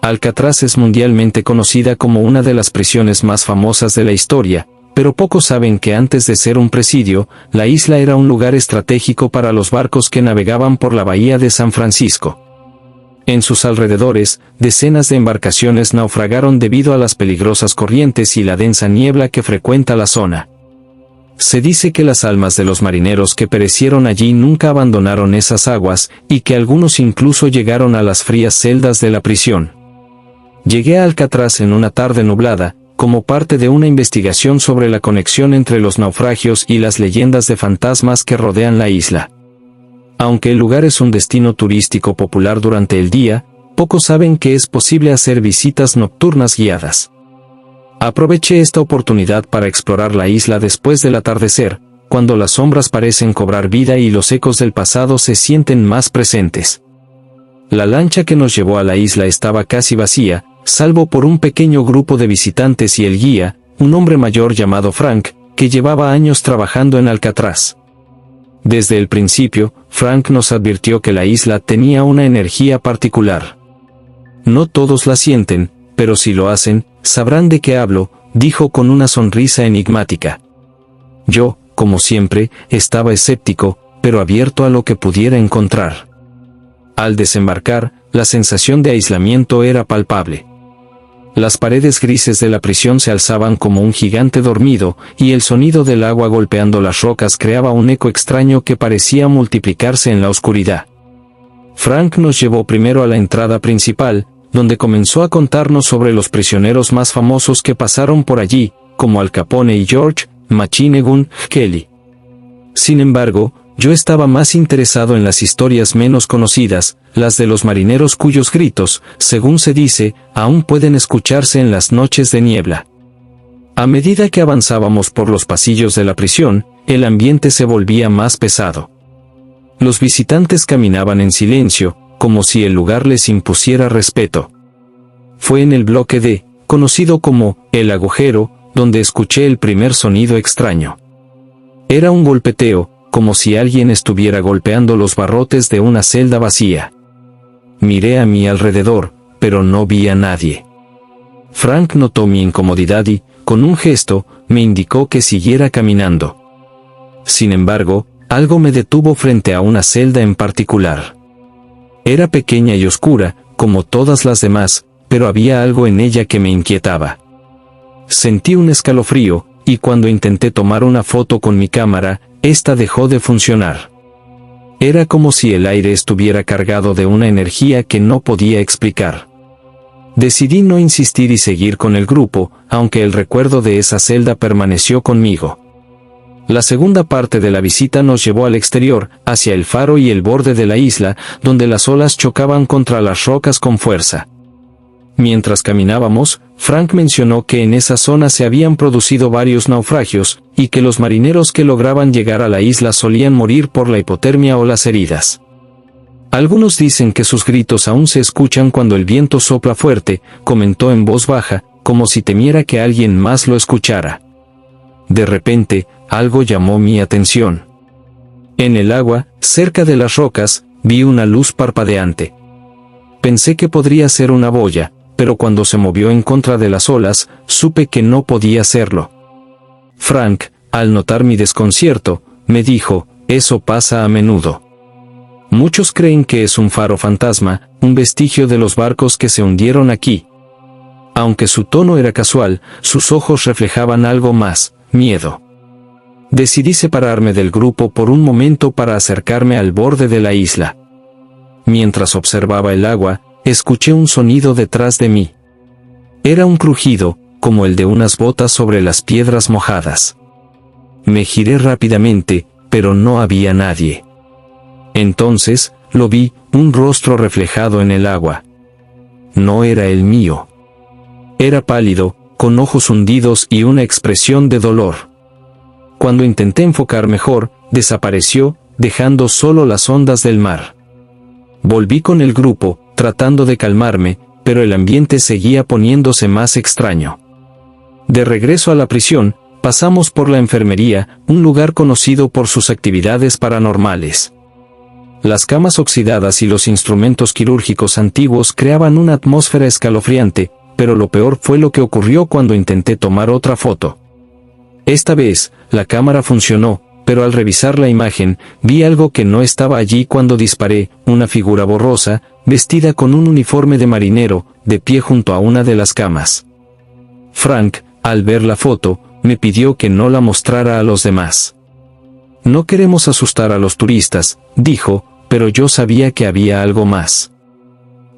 Alcatraz es mundialmente conocida como una de las prisiones más famosas de la historia, pero pocos saben que antes de ser un presidio, la isla era un lugar estratégico para los barcos que navegaban por la bahía de San Francisco. En sus alrededores, decenas de embarcaciones naufragaron debido a las peligrosas corrientes y la densa niebla que frecuenta la zona. Se dice que las almas de los marineros que perecieron allí nunca abandonaron esas aguas, y que algunos incluso llegaron a las frías celdas de la prisión. Llegué a Alcatraz en una tarde nublada, como parte de una investigación sobre la conexión entre los naufragios y las leyendas de fantasmas que rodean la isla. Aunque el lugar es un destino turístico popular durante el día, pocos saben que es posible hacer visitas nocturnas guiadas. Aproveché esta oportunidad para explorar la isla después del atardecer, cuando las sombras parecen cobrar vida y los ecos del pasado se sienten más presentes. La lancha que nos llevó a la isla estaba casi vacía, salvo por un pequeño grupo de visitantes y el guía, un hombre mayor llamado Frank, que llevaba años trabajando en Alcatraz. Desde el principio, Frank nos advirtió que la isla tenía una energía particular. No todos la sienten, pero si lo hacen, sabrán de qué hablo, dijo con una sonrisa enigmática. Yo, como siempre, estaba escéptico, pero abierto a lo que pudiera encontrar. Al desembarcar, la sensación de aislamiento era palpable. Las paredes grises de la prisión se alzaban como un gigante dormido, y el sonido del agua golpeando las rocas creaba un eco extraño que parecía multiplicarse en la oscuridad. Frank nos llevó primero a la entrada principal, donde comenzó a contarnos sobre los prisioneros más famosos que pasaron por allí, como Al Capone y George Machine Gun Kelly. Sin embargo, yo estaba más interesado en las historias menos conocidas, las de los marineros cuyos gritos, según se dice, aún pueden escucharse en las noches de niebla. A medida que avanzábamos por los pasillos de la prisión, el ambiente se volvía más pesado. Los visitantes caminaban en silencio, como si el lugar les impusiera respeto. Fue en el bloque D, conocido como El Agujero, donde escuché el primer sonido extraño. Era un golpeteo, como si alguien estuviera golpeando los barrotes de una celda vacía. Miré a mi alrededor, pero no vi a nadie. Frank notó mi incomodidad y, con un gesto, me indicó que siguiera caminando. Sin embargo, algo me detuvo frente a una celda en particular. Era pequeña y oscura, como todas las demás, pero había algo en ella que me inquietaba. Sentí un escalofrío, y cuando intenté tomar una foto con mi cámara, esta dejó de funcionar. Era como si el aire estuviera cargado de una energía que no podía explicar. Decidí no insistir y seguir con el grupo, aunque el recuerdo de esa celda permaneció conmigo. La segunda parte de la visita nos llevó al exterior, hacia el faro y el borde de la isla, donde las olas chocaban contra las rocas con fuerza. Mientras caminábamos, Frank mencionó que en esa zona se habían producido varios naufragios, y que los marineros que lograban llegar a la isla solían morir por la hipotermia o las heridas. Algunos dicen que sus gritos aún se escuchan cuando el viento sopla fuerte, comentó en voz baja, como si temiera que alguien más lo escuchara. De repente, algo llamó mi atención. En el agua, cerca de las rocas, vi una luz parpadeante. Pensé que podría ser una boya, pero cuando se movió en contra de las olas, supe que no podía serlo. Frank, al notar mi desconcierto, me dijo, eso pasa a menudo. Muchos creen que es un faro fantasma, un vestigio de los barcos que se hundieron aquí. Aunque su tono era casual, sus ojos reflejaban algo más, miedo. Decidí separarme del grupo por un momento para acercarme al borde de la isla. Mientras observaba el agua, escuché un sonido detrás de mí. Era un crujido, como el de unas botas sobre las piedras mojadas. Me giré rápidamente, pero no había nadie. Entonces, lo vi, un rostro reflejado en el agua. No era el mío. Era pálido, con ojos hundidos y una expresión de dolor. Cuando intenté enfocar mejor, desapareció, dejando solo las ondas del mar. Volví con el grupo, tratando de calmarme, pero el ambiente seguía poniéndose más extraño. De regreso a la prisión, pasamos por la enfermería, un lugar conocido por sus actividades paranormales. Las camas oxidadas y los instrumentos quirúrgicos antiguos creaban una atmósfera escalofriante, pero lo peor fue lo que ocurrió cuando intenté tomar otra foto. Esta vez, la cámara funcionó, pero al revisar la imagen, vi algo que no estaba allí cuando disparé, una figura borrosa, vestida con un uniforme de marinero, de pie junto a una de las camas. Frank, al ver la foto, me pidió que no la mostrara a los demás. No queremos asustar a los turistas, dijo, pero yo sabía que había algo más.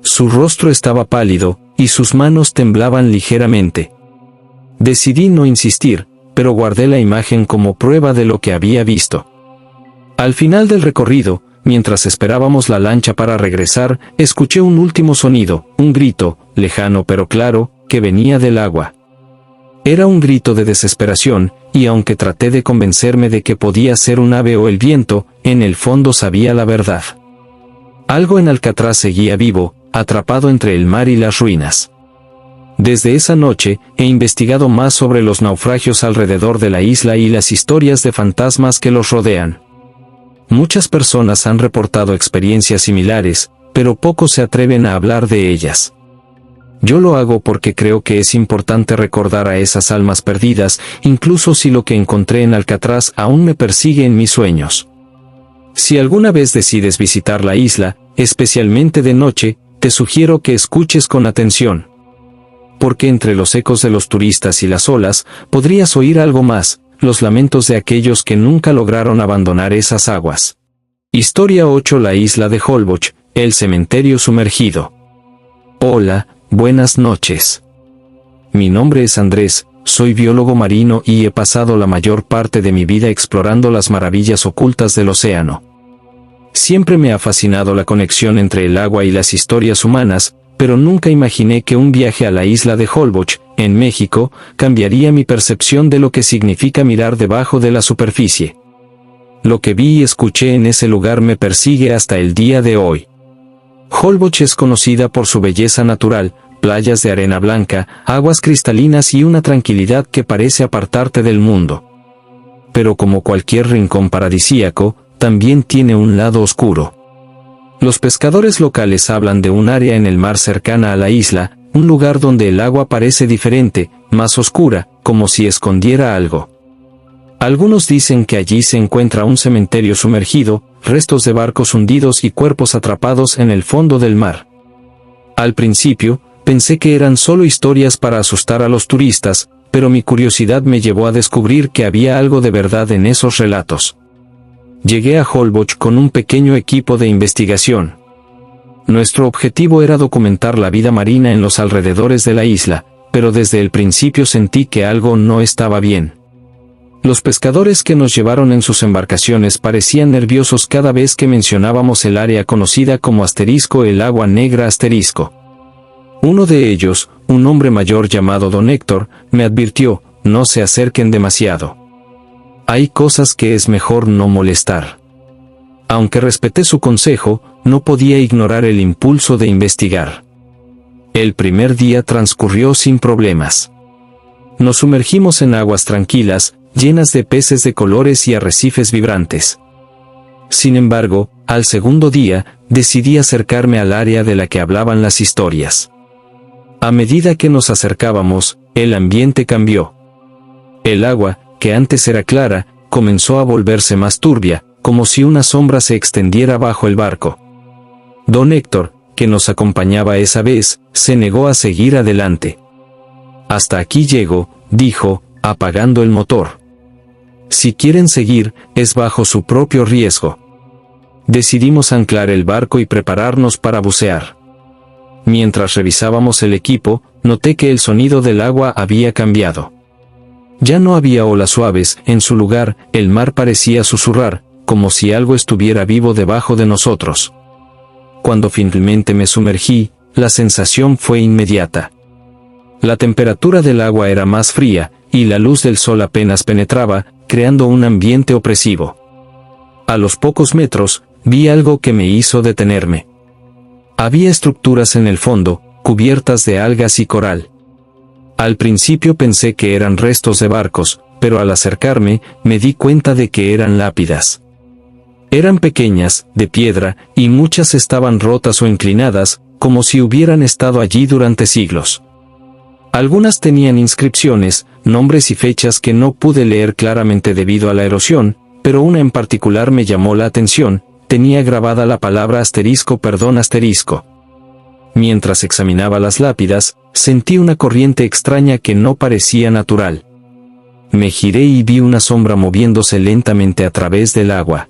Su rostro estaba pálido, y sus manos temblaban ligeramente. Decidí no insistir, pero guardé la imagen como prueba de lo que había visto. Al final del recorrido, mientras esperábamos la lancha para regresar, escuché un último sonido, un grito, lejano pero claro, que venía del agua. Era un grito de desesperación, y aunque traté de convencerme de que podía ser un ave o el viento, en el fondo sabía la verdad. Algo en Alcatraz seguía vivo, atrapado entre el mar y las ruinas. Desde esa noche, he investigado más sobre los naufragios alrededor de la isla y las historias de fantasmas que los rodean. Muchas personas han reportado experiencias similares, pero pocos se atreven a hablar de ellas. Yo lo hago porque creo que es importante recordar a esas almas perdidas, incluso si lo que encontré en Alcatraz aún me persigue en mis sueños. Si alguna vez decides visitar la isla, especialmente de noche, te sugiero que escuches con atención. Porque entre los ecos de los turistas y las olas, podrías oír algo más, los lamentos de aquellos que nunca lograron abandonar esas aguas. Historia 8: La isla de Holbox, el cementerio sumergido. Hola, buenas noches. Mi nombre es Andrés, soy biólogo marino y he pasado la mayor parte de mi vida explorando las maravillas ocultas del océano. Siempre me ha fascinado la conexión entre el agua y las historias humanas, pero nunca imaginé que un viaje a la isla de Holbox, en México, cambiaría mi percepción de lo que significa mirar debajo de la superficie. Lo que vi y escuché en ese lugar me persigue hasta el día de hoy. Holbox es conocida por su belleza natural, playas de arena blanca, aguas cristalinas y una tranquilidad que parece apartarte del mundo. Pero como cualquier rincón paradisíaco, también tiene un lado oscuro. Los pescadores locales hablan de un área en el mar cercana a la isla, un lugar donde el agua parece diferente, más oscura, como si escondiera algo. Algunos dicen que allí se encuentra un cementerio sumergido, restos de barcos hundidos y cuerpos atrapados en el fondo del mar. Al principio, pensé que eran solo historias para asustar a los turistas, pero mi curiosidad me llevó a descubrir que había algo de verdad en esos relatos. Llegué a Holbox con un pequeño equipo de investigación. Nuestro objetivo era documentar la vida marina en los alrededores de la isla, pero desde el principio sentí que algo no estaba bien. Los pescadores que nos llevaron en sus embarcaciones parecían nerviosos cada vez que mencionábamos el área conocida como el agua negra . Uno de ellos, un hombre mayor llamado Don Héctor, me advirtió, no se acerquen demasiado. Hay cosas que es mejor no molestar. Aunque respeté su consejo, no podía ignorar el impulso de investigar. El primer día transcurrió sin problemas. Nos sumergimos en aguas tranquilas, llenas de peces de colores y arrecifes vibrantes. Sin embargo, al segundo día, decidí acercarme al área de la que hablaban las historias. A medida que nos acercábamos, el ambiente cambió. El agua, que antes era clara, comenzó a volverse más turbia, como si una sombra se extendiera bajo el barco. Don Héctor, que nos acompañaba esa vez, se negó a seguir adelante. «Hasta aquí llego», dijo, apagando el motor. «Si quieren seguir, es bajo su propio riesgo». Decidimos anclar el barco y prepararnos para bucear. Mientras revisábamos el equipo, noté que el sonido del agua había cambiado. Ya no había olas suaves, en su lugar, el mar parecía susurrar, como si algo estuviera vivo debajo de nosotros. Cuando finalmente me sumergí, la sensación fue inmediata. La temperatura del agua era más fría, y la luz del sol apenas penetraba, creando un ambiente opresivo. A los pocos metros, vi algo que me hizo detenerme. Había estructuras en el fondo, cubiertas de algas y coral. Al principio pensé que eran restos de barcos, pero al acercarme, me di cuenta de que eran lápidas. Eran pequeñas, de piedra, y muchas estaban rotas o inclinadas, como si hubieran estado allí durante siglos. Algunas tenían inscripciones, nombres y fechas que no pude leer claramente debido a la erosión, pero una en particular me llamó la atención, tenía grabada la palabra ***. Mientras examinaba las lápidas, sentí una corriente extraña que no parecía natural. Me giré y vi una sombra moviéndose lentamente a través del agua.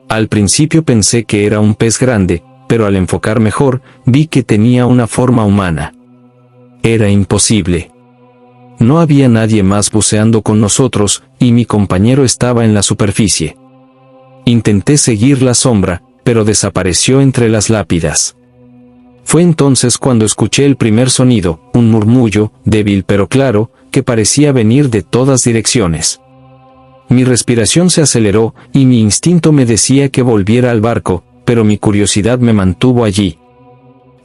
Al principio pensé que era un pez grande, pero al enfocar mejor, vi que tenía una forma humana. Era imposible. No había nadie más buceando con nosotros, y mi compañero estaba en la superficie. Intenté seguir la sombra, pero desapareció entre las lápidas. Fue entonces cuando escuché el primer sonido, un murmullo, débil pero claro, que parecía venir de todas direcciones. Mi respiración se aceleró, y mi instinto me decía que volviera al barco, pero mi curiosidad me mantuvo allí.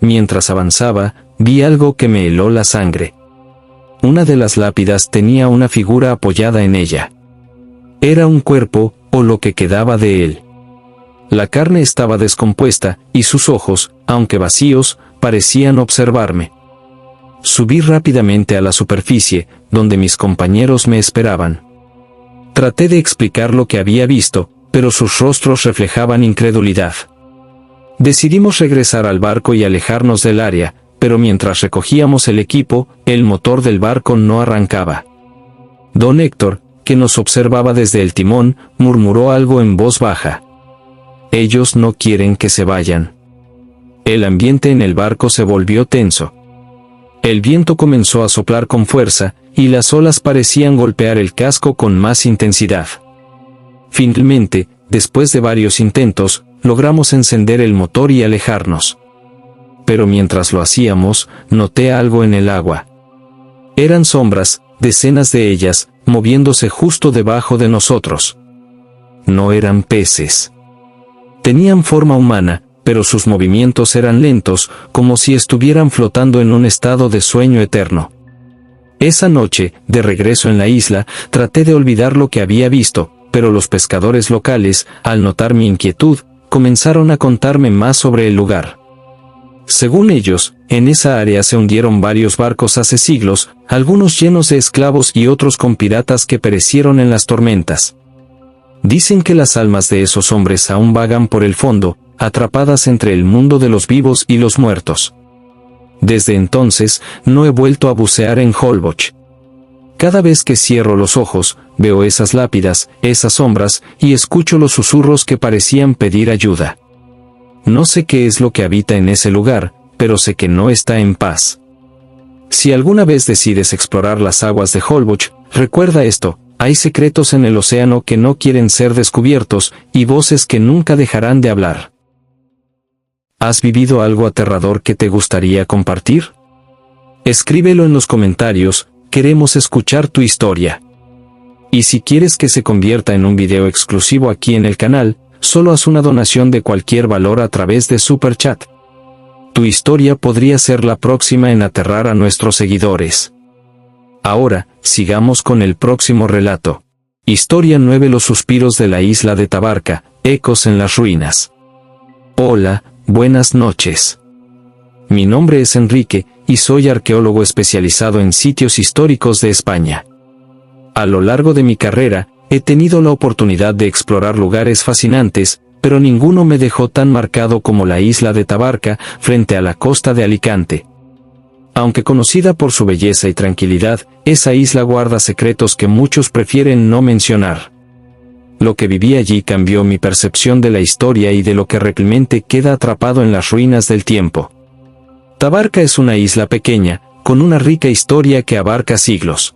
Mientras avanzaba, vi algo que me heló la sangre. Una de las lápidas tenía una figura apoyada en ella. Era un cuerpo, o lo que quedaba de él. La carne estaba descompuesta, y sus ojos, aunque vacíos, parecían observarme. Subí rápidamente a la superficie, donde mis compañeros me esperaban. Traté de explicar lo que había visto, pero sus rostros reflejaban incredulidad. Decidimos regresar al barco y alejarnos del área, pero mientras recogíamos el equipo, el motor del barco no arrancaba. Don Héctor, que nos observaba desde el timón, murmuró algo en voz baja. «Ellos no quieren que se vayan». El ambiente en el barco se volvió tenso. El viento comenzó a soplar con fuerza, y las olas parecían golpear el casco con más intensidad. Finalmente, después de varios intentos, logramos encender el motor y alejarnos. Pero mientras lo hacíamos, noté algo en el agua. Eran sombras, decenas de ellas, moviéndose justo debajo de nosotros. No eran peces. Tenían forma humana, pero sus movimientos eran lentos, como si estuvieran flotando en un estado de sueño eterno. Esa noche, de regreso en la isla, traté de olvidar lo que había visto, pero los pescadores locales, al notar mi inquietud, comenzaron a contarme más sobre el lugar. Según ellos, en esa área se hundieron varios barcos hace siglos, algunos llenos de esclavos y otros con piratas que perecieron en las tormentas. Dicen que las almas de esos hombres aún vagan por el fondo, atrapadas entre el mundo de los vivos y los muertos. Desde entonces, no he vuelto a bucear en Holbox. Cada vez que cierro los ojos, veo esas lápidas, esas sombras, y escucho los susurros que parecían pedir ayuda. No sé qué es lo que habita en ese lugar, pero sé que no está en paz. Si alguna vez decides explorar las aguas de Holbox, recuerda esto: hay secretos en el océano que no quieren ser descubiertos, y voces que nunca dejarán de hablar. ¿Has vivido algo aterrador que te gustaría compartir? Escríbelo en los comentarios, queremos escuchar tu historia. Y si quieres que se convierta en un video exclusivo aquí en el canal, solo haz una donación de cualquier valor a través de Super Chat. Tu historia podría ser la próxima en aterrar a nuestros seguidores. Ahora, sigamos con el próximo relato. Historia 9: Los suspiros de la isla de Tabarca, ecos en las ruinas. Hola, buenas noches. Mi nombre es Enrique, y soy arqueólogo especializado en sitios históricos de España. A lo largo de mi carrera, he tenido la oportunidad de explorar lugares fascinantes, pero ninguno me dejó tan marcado como la isla de Tabarca, frente a la costa de Alicante. Aunque conocida por su belleza y tranquilidad, esa isla guarda secretos que muchos prefieren no mencionar. Lo que viví allí cambió mi percepción de la historia y de lo que realmente queda atrapado en las ruinas del tiempo. Tabarca es una isla pequeña, con una rica historia que abarca siglos.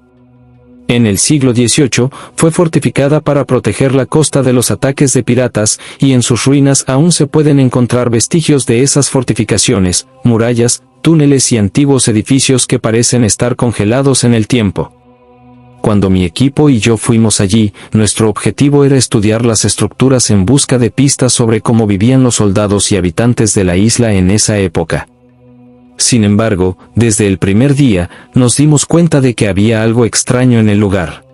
En el siglo XVIII, fue fortificada para proteger la costa de los ataques de piratas, y en sus ruinas aún se pueden encontrar vestigios de esas fortificaciones, murallas, túneles y antiguos edificios que parecen estar congelados en el tiempo. Cuando mi equipo y yo fuimos allí, nuestro objetivo era estudiar las estructuras en busca de pistas sobre cómo vivían los soldados y habitantes de la isla en esa época. Sin embargo, desde el primer día, nos dimos cuenta de que había algo extraño en el lugar.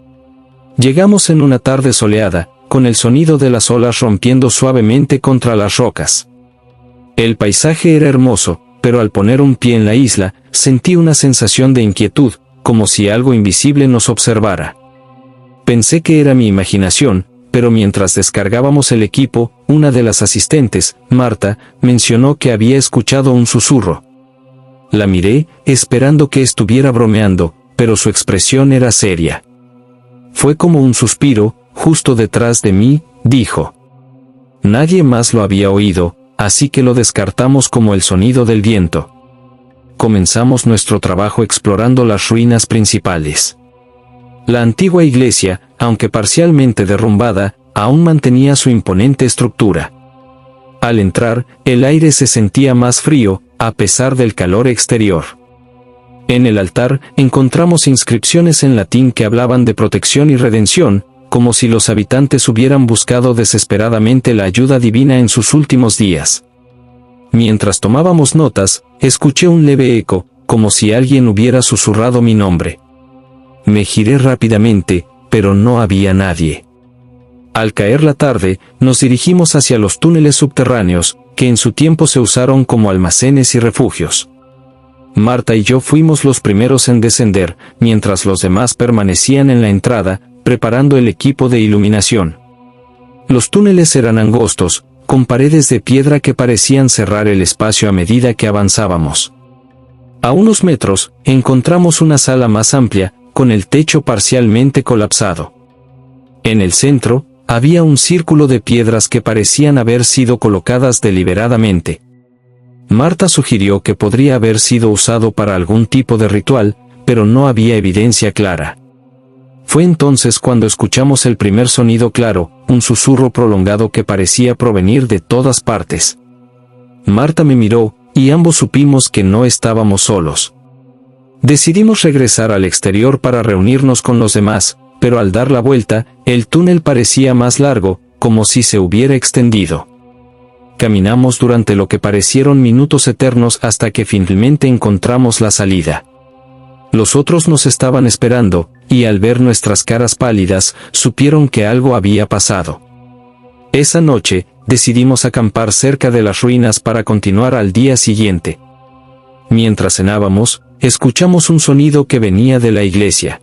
Llegamos en una tarde soleada, con el sonido de las olas rompiendo suavemente contra las rocas. El paisaje era hermoso, pero al poner un pie en la isla, sentí una sensación de inquietud, como si algo invisible nos observara. Pensé que era mi imaginación, pero mientras descargábamos el equipo, una de las asistentes, Marta, mencionó que había escuchado un susurro. La miré, esperando que estuviera bromeando, pero su expresión era seria. Fue como un suspiro, justo detrás de mí, dijo. Nadie más lo había oído, así que lo descartamos como el sonido del viento. Comenzamos nuestro trabajo explorando las ruinas principales. La antigua iglesia, aunque parcialmente derrumbada, aún mantenía su imponente estructura. Al entrar, el aire se sentía más frío, a pesar del calor exterior. En el altar, encontramos inscripciones en latín que hablaban de protección y redención, como si los habitantes hubieran buscado desesperadamente la ayuda divina en sus últimos días. Mientras tomábamos notas, escuché un leve eco, como si alguien hubiera susurrado mi nombre. Me giré rápidamente, pero no había nadie. Al caer la tarde, nos dirigimos hacia los túneles subterráneos, que en su tiempo se usaron como almacenes y refugios. Marta y yo fuimos los primeros en descender, mientras los demás permanecían en la entrada, preparando el equipo de iluminación. Los túneles eran angostos, con paredes de piedra que parecían cerrar el espacio a medida que avanzábamos. A unos metros, encontramos una sala más amplia, con el techo parcialmente colapsado. En el centro, había un círculo de piedras que parecían haber sido colocadas deliberadamente. Marta sugirió que podría haber sido usado para algún tipo de ritual, pero no había evidencia clara. Fue entonces cuando escuchamos el primer sonido claro, un susurro prolongado que parecía provenir de todas partes. Marta me miró, y ambos supimos que no estábamos solos. Decidimos regresar al exterior para reunirnos con los demás, pero al dar la vuelta, el túnel parecía más largo, como si se hubiera extendido. Caminamos durante lo que parecieron minutos eternos hasta que finalmente encontramos la salida. Los otros nos estaban esperando, y al ver nuestras caras pálidas, supieron que algo había pasado. Esa noche, decidimos acampar cerca de las ruinas para continuar al día siguiente. Mientras cenábamos, escuchamos un sonido que venía de la iglesia.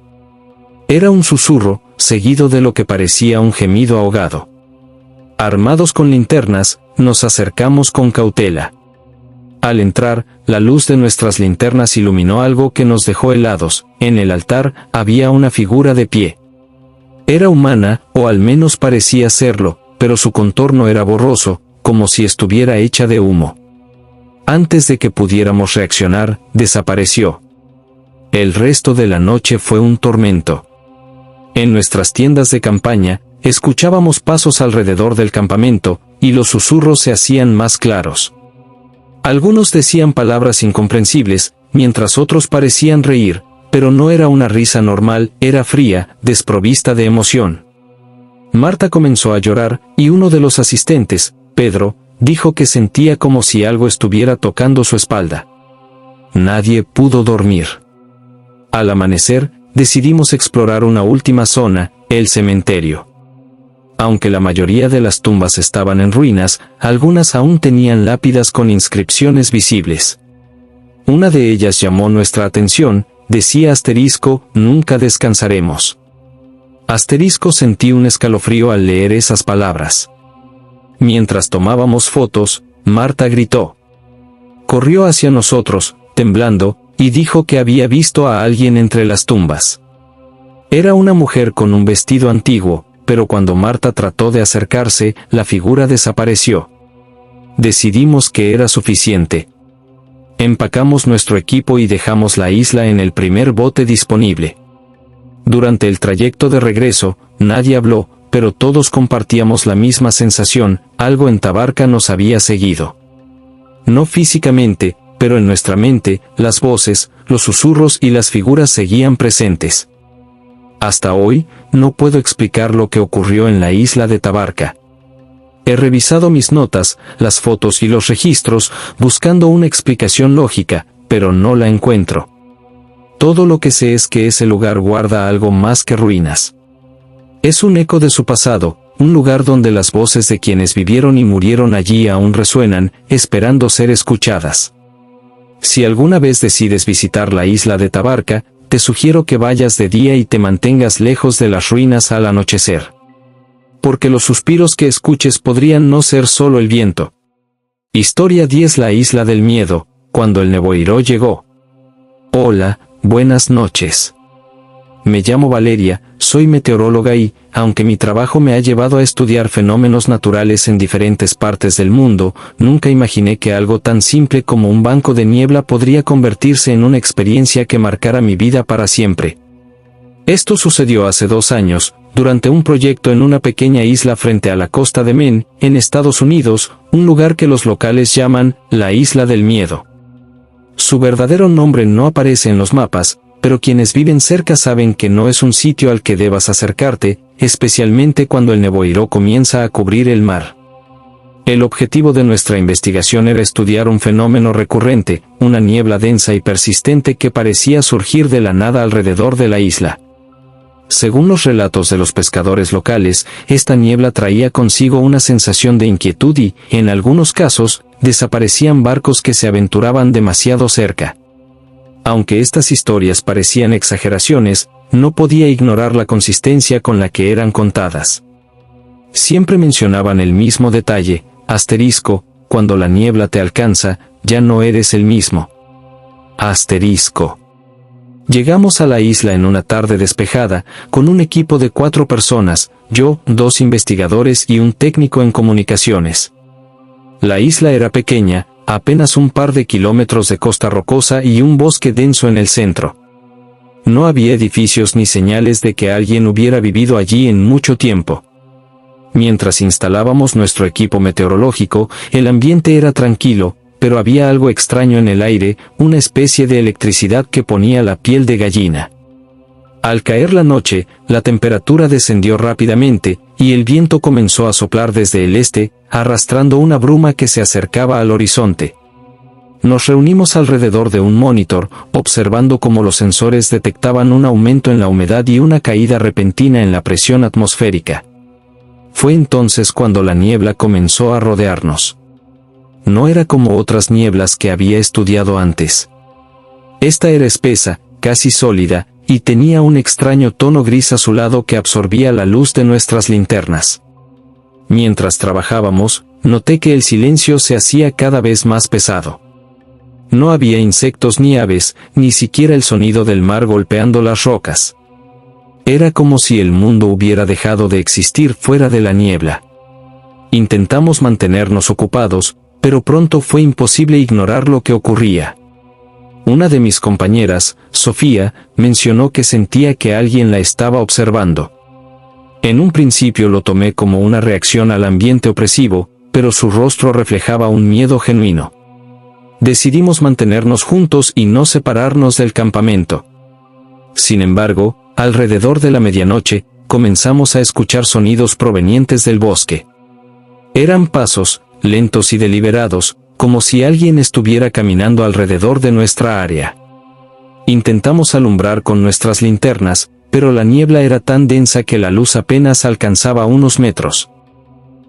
Era un susurro, seguido de lo que parecía un gemido ahogado. Armados con linternas, nos acercamos con cautela. Al entrar, la luz de nuestras linternas iluminó algo que nos dejó helados. En el altar, había una figura de pie. Era humana, o al menos parecía serlo, pero su contorno era borroso, como si estuviera hecha de humo. Antes de que pudiéramos reaccionar, desapareció. El resto de la noche fue un tormento. En nuestras tiendas de campaña, escuchábamos pasos alrededor del campamento, y los susurros se hacían más claros. Algunos decían palabras incomprensibles, mientras otros parecían reír, pero no era una risa normal, era fría, desprovista de emoción. Marta comenzó a llorar, y uno de los asistentes, Pedro, dijo que sentía como si algo estuviera tocando su espalda. Nadie pudo dormir. Al amanecer, decidimos explorar una última zona, el cementerio. Aunque la mayoría de las tumbas estaban en ruinas, algunas aún tenían lápidas con inscripciones visibles. Una de ellas llamó nuestra atención, decía asterisco, nunca descansaremos. Asterisco, sentí un escalofrío al leer esas palabras. Mientras tomábamos fotos, Marta gritó. Corrió hacia nosotros, temblando, y dijo que había visto a alguien entre las tumbas. Era una mujer con un vestido antiguo, pero cuando Marta trató de acercarse, la figura desapareció. Decidimos que era suficiente. Empacamos nuestro equipo y dejamos la isla en el primer bote disponible. Durante el trayecto de regreso, nadie habló, pero todos compartíamos la misma sensación, algo en Tabarca nos había seguido. No físicamente, pero en nuestra mente, las voces, los susurros y las figuras seguían presentes. Hasta hoy, no puedo explicar lo que ocurrió en la isla de Tabarca. He revisado mis notas, las fotos y los registros, buscando una explicación lógica, pero no la encuentro. Todo lo que sé es que ese lugar guarda algo más que ruinas. Es un eco de su pasado, un lugar donde las voces de quienes vivieron y murieron allí aún resuenan, esperando ser escuchadas. Si alguna vez decides visitar la isla de Tabarca, te sugiero que vayas de día y te mantengas lejos de las ruinas al anochecer. Porque los suspiros que escuches podrían no ser solo el viento. Historia 10. La isla del miedo, cuando el Neboiró llegó. Hola, buenas noches. Me llamo Valeria, soy meteoróloga y, aunque mi trabajo me ha llevado a estudiar fenómenos naturales en diferentes partes del mundo, nunca imaginé que algo tan simple como un banco de niebla podría convertirse en una experiencia que marcara mi vida para siempre. Esto sucedió hace 2 años, durante un proyecto en una pequeña isla frente a la costa de Maine, en Estados Unidos, un lugar que los locales llaman la Isla del Miedo. Su verdadero nombre no aparece en los mapas, pero quienes viven cerca saben que no es un sitio al que debas acercarte, especialmente cuando el Neboiró comienza a cubrir el mar. El objetivo de nuestra investigación era estudiar un fenómeno recurrente, una niebla densa y persistente que parecía surgir de la nada alrededor de la isla. Según los relatos de los pescadores locales, esta niebla traía consigo una sensación de inquietud y, en algunos casos, desaparecían barcos que se aventuraban demasiado cerca. Aunque estas historias parecían exageraciones, no podía ignorar la consistencia con la que eran contadas. Siempre mencionaban el mismo detalle, asterisco, cuando la niebla te alcanza, ya no eres el mismo. Asterisco. Llegamos a la isla en una tarde despejada, con un equipo de 4 personas, yo, 2 investigadores y un técnico en comunicaciones. La isla era pequeña, apenas un par de kilómetros de costa rocosa y un bosque denso en el centro. No había edificios ni señales de que alguien hubiera vivido allí en mucho tiempo. Mientras instalábamos nuestro equipo meteorológico, el ambiente era tranquilo, pero había algo extraño en el aire, una especie de electricidad que ponía la piel de gallina. Al caer la noche, la temperatura descendió rápidamente, y el viento comenzó a soplar desde el este, arrastrando una bruma que se acercaba al horizonte. Nos reunimos alrededor de un monitor, observando cómo los sensores detectaban un aumento en la humedad y una caída repentina en la presión atmosférica. Fue entonces cuando la niebla comenzó a rodearnos. No era como otras nieblas que había estudiado antes. Esta era espesa, casi sólida, y tenía un extraño tono gris azulado que absorbía la luz de nuestras linternas. Mientras trabajábamos, noté que el silencio se hacía cada vez más pesado. No había insectos ni aves, ni siquiera el sonido del mar golpeando las rocas. Era como si el mundo hubiera dejado de existir fuera de la niebla. Intentamos mantenernos ocupados, pero pronto fue imposible ignorar lo que ocurría. Una de mis compañeras, Sofía, mencionó que sentía que alguien la estaba observando. En un principio lo tomé como una reacción al ambiente opresivo, pero su rostro reflejaba un miedo genuino. Decidimos mantenernos juntos y no separarnos del campamento. Sin embargo, alrededor de la medianoche, comenzamos a escuchar sonidos provenientes del bosque. Eran pasos, lentos y deliberados, como si alguien estuviera caminando alrededor de nuestra área. Intentamos alumbrar con nuestras linternas, pero la niebla era tan densa que la luz apenas alcanzaba unos metros.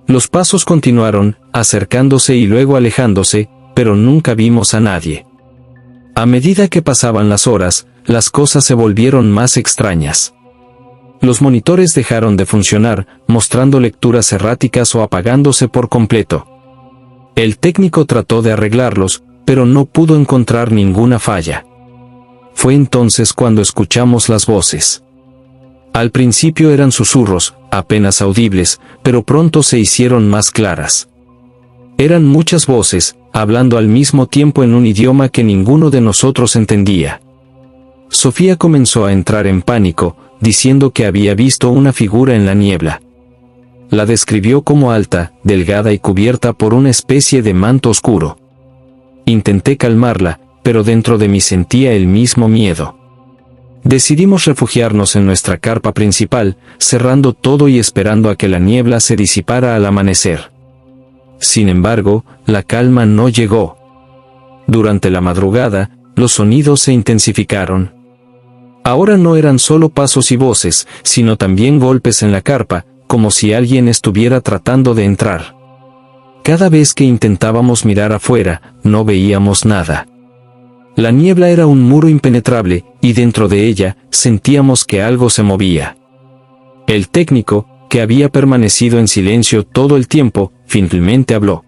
Los pasos continuaron, acercándose y luego alejándose, pero nunca vimos a nadie. A medida que pasaban las horas, las cosas se volvieron más extrañas. Los monitores dejaron de funcionar, mostrando lecturas erráticas o apagándose por completo. El técnico trató de arreglarlos, pero no pudo encontrar ninguna falla. Fue entonces cuando escuchamos las voces. Al principio eran susurros, apenas audibles, pero pronto se hicieron más claras. Eran muchas voces, hablando al mismo tiempo en un idioma que ninguno de nosotros entendía. Sofía comenzó a entrar en pánico, diciendo que había visto una figura en la niebla. La describió como alta, delgada y cubierta por una especie de manto oscuro. Intenté calmarla, pero dentro de mí sentía el mismo miedo. Decidimos refugiarnos en nuestra carpa principal, cerrando todo y esperando a que la niebla se disipara al amanecer. Sin embargo, la calma no llegó. Durante la madrugada, los sonidos se intensificaron. Ahora no eran solo pasos y voces, sino también golpes en la carpa, como si alguien estuviera tratando de entrar. Cada vez que intentábamos mirar afuera, no veíamos nada. La niebla era un muro impenetrable, y dentro de ella, sentíamos que algo se movía. El técnico, que había permanecido en silencio todo el tiempo, finalmente habló.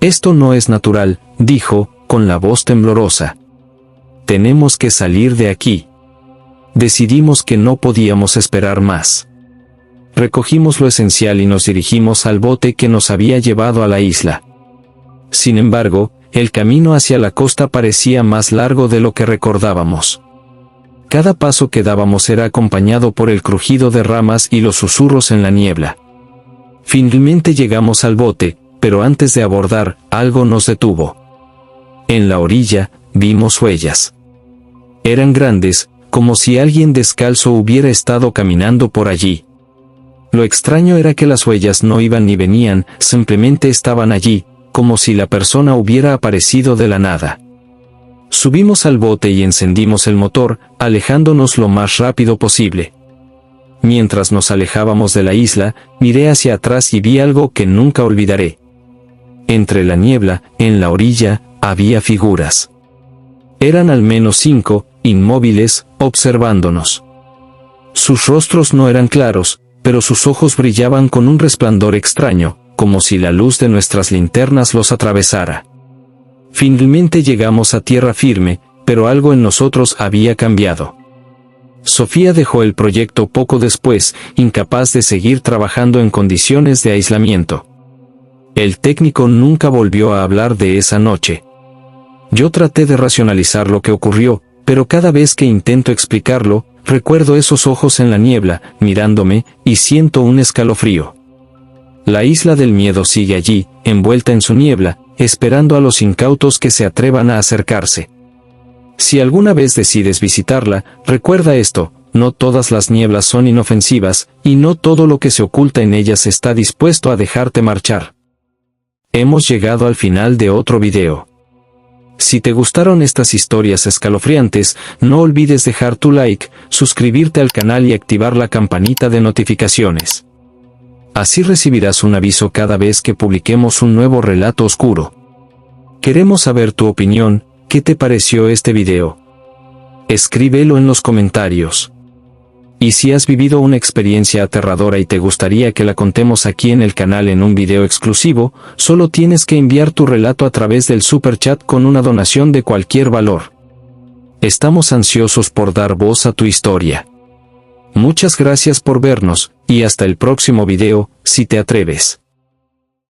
«Esto no es natural», dijo, con la voz temblorosa. «Tenemos que salir de aquí». Decidimos que no podíamos esperar más. Recogimos lo esencial y nos dirigimos al bote que nos había llevado a la isla. Sin embargo, el camino hacia la costa parecía más largo de lo que recordábamos. Cada paso que dábamos era acompañado por el crujido de ramas y los susurros en la niebla. Finalmente llegamos al bote, pero antes de abordar, algo nos detuvo. En la orilla, vimos huellas. Eran grandes, como si alguien descalzo hubiera estado caminando por allí. Lo extraño era que las huellas no iban ni venían, simplemente estaban allí, como si la persona hubiera aparecido de la nada. Subimos al bote y encendimos el motor, alejándonos lo más rápido posible. Mientras nos alejábamos de la isla, miré hacia atrás y vi algo que nunca olvidaré. Entre la niebla, en la orilla, había figuras. Eran al menos 5, inmóviles, observándonos. Sus rostros no eran claros, pero sus ojos brillaban con un resplandor extraño, como si la luz de nuestras linternas los atravesara. Finalmente llegamos a tierra firme, pero algo en nosotros había cambiado. Sofía dejó el proyecto poco después, incapaz de seguir trabajando en condiciones de aislamiento. El técnico nunca volvió a hablar de esa noche. Yo traté de racionalizar lo que ocurrió, pero cada vez que intento explicarlo, recuerdo esos ojos en la niebla, mirándome, y siento un escalofrío. La isla del miedo sigue allí, envuelta en su niebla, esperando a los incautos que se atrevan a acercarse. Si alguna vez decides visitarla, recuerda esto: no todas las nieblas son inofensivas, y no todo lo que se oculta en ellas está dispuesto a dejarte marchar. Hemos llegado al final de otro video. Si te gustaron estas historias escalofriantes, no olvides dejar tu like, suscribirte al canal y activar la campanita de notificaciones. Así recibirás un aviso cada vez que publiquemos un nuevo relato oscuro. Queremos saber tu opinión. ¿Qué te pareció este video? Escríbelo en los comentarios. Y si has vivido una experiencia aterradora y te gustaría que la contemos aquí en el canal en un video exclusivo, solo tienes que enviar tu relato a través del super chat con una donación de cualquier valor. Estamos ansiosos por dar voz a tu historia. Muchas gracias por vernos, y hasta el próximo video, si te atreves.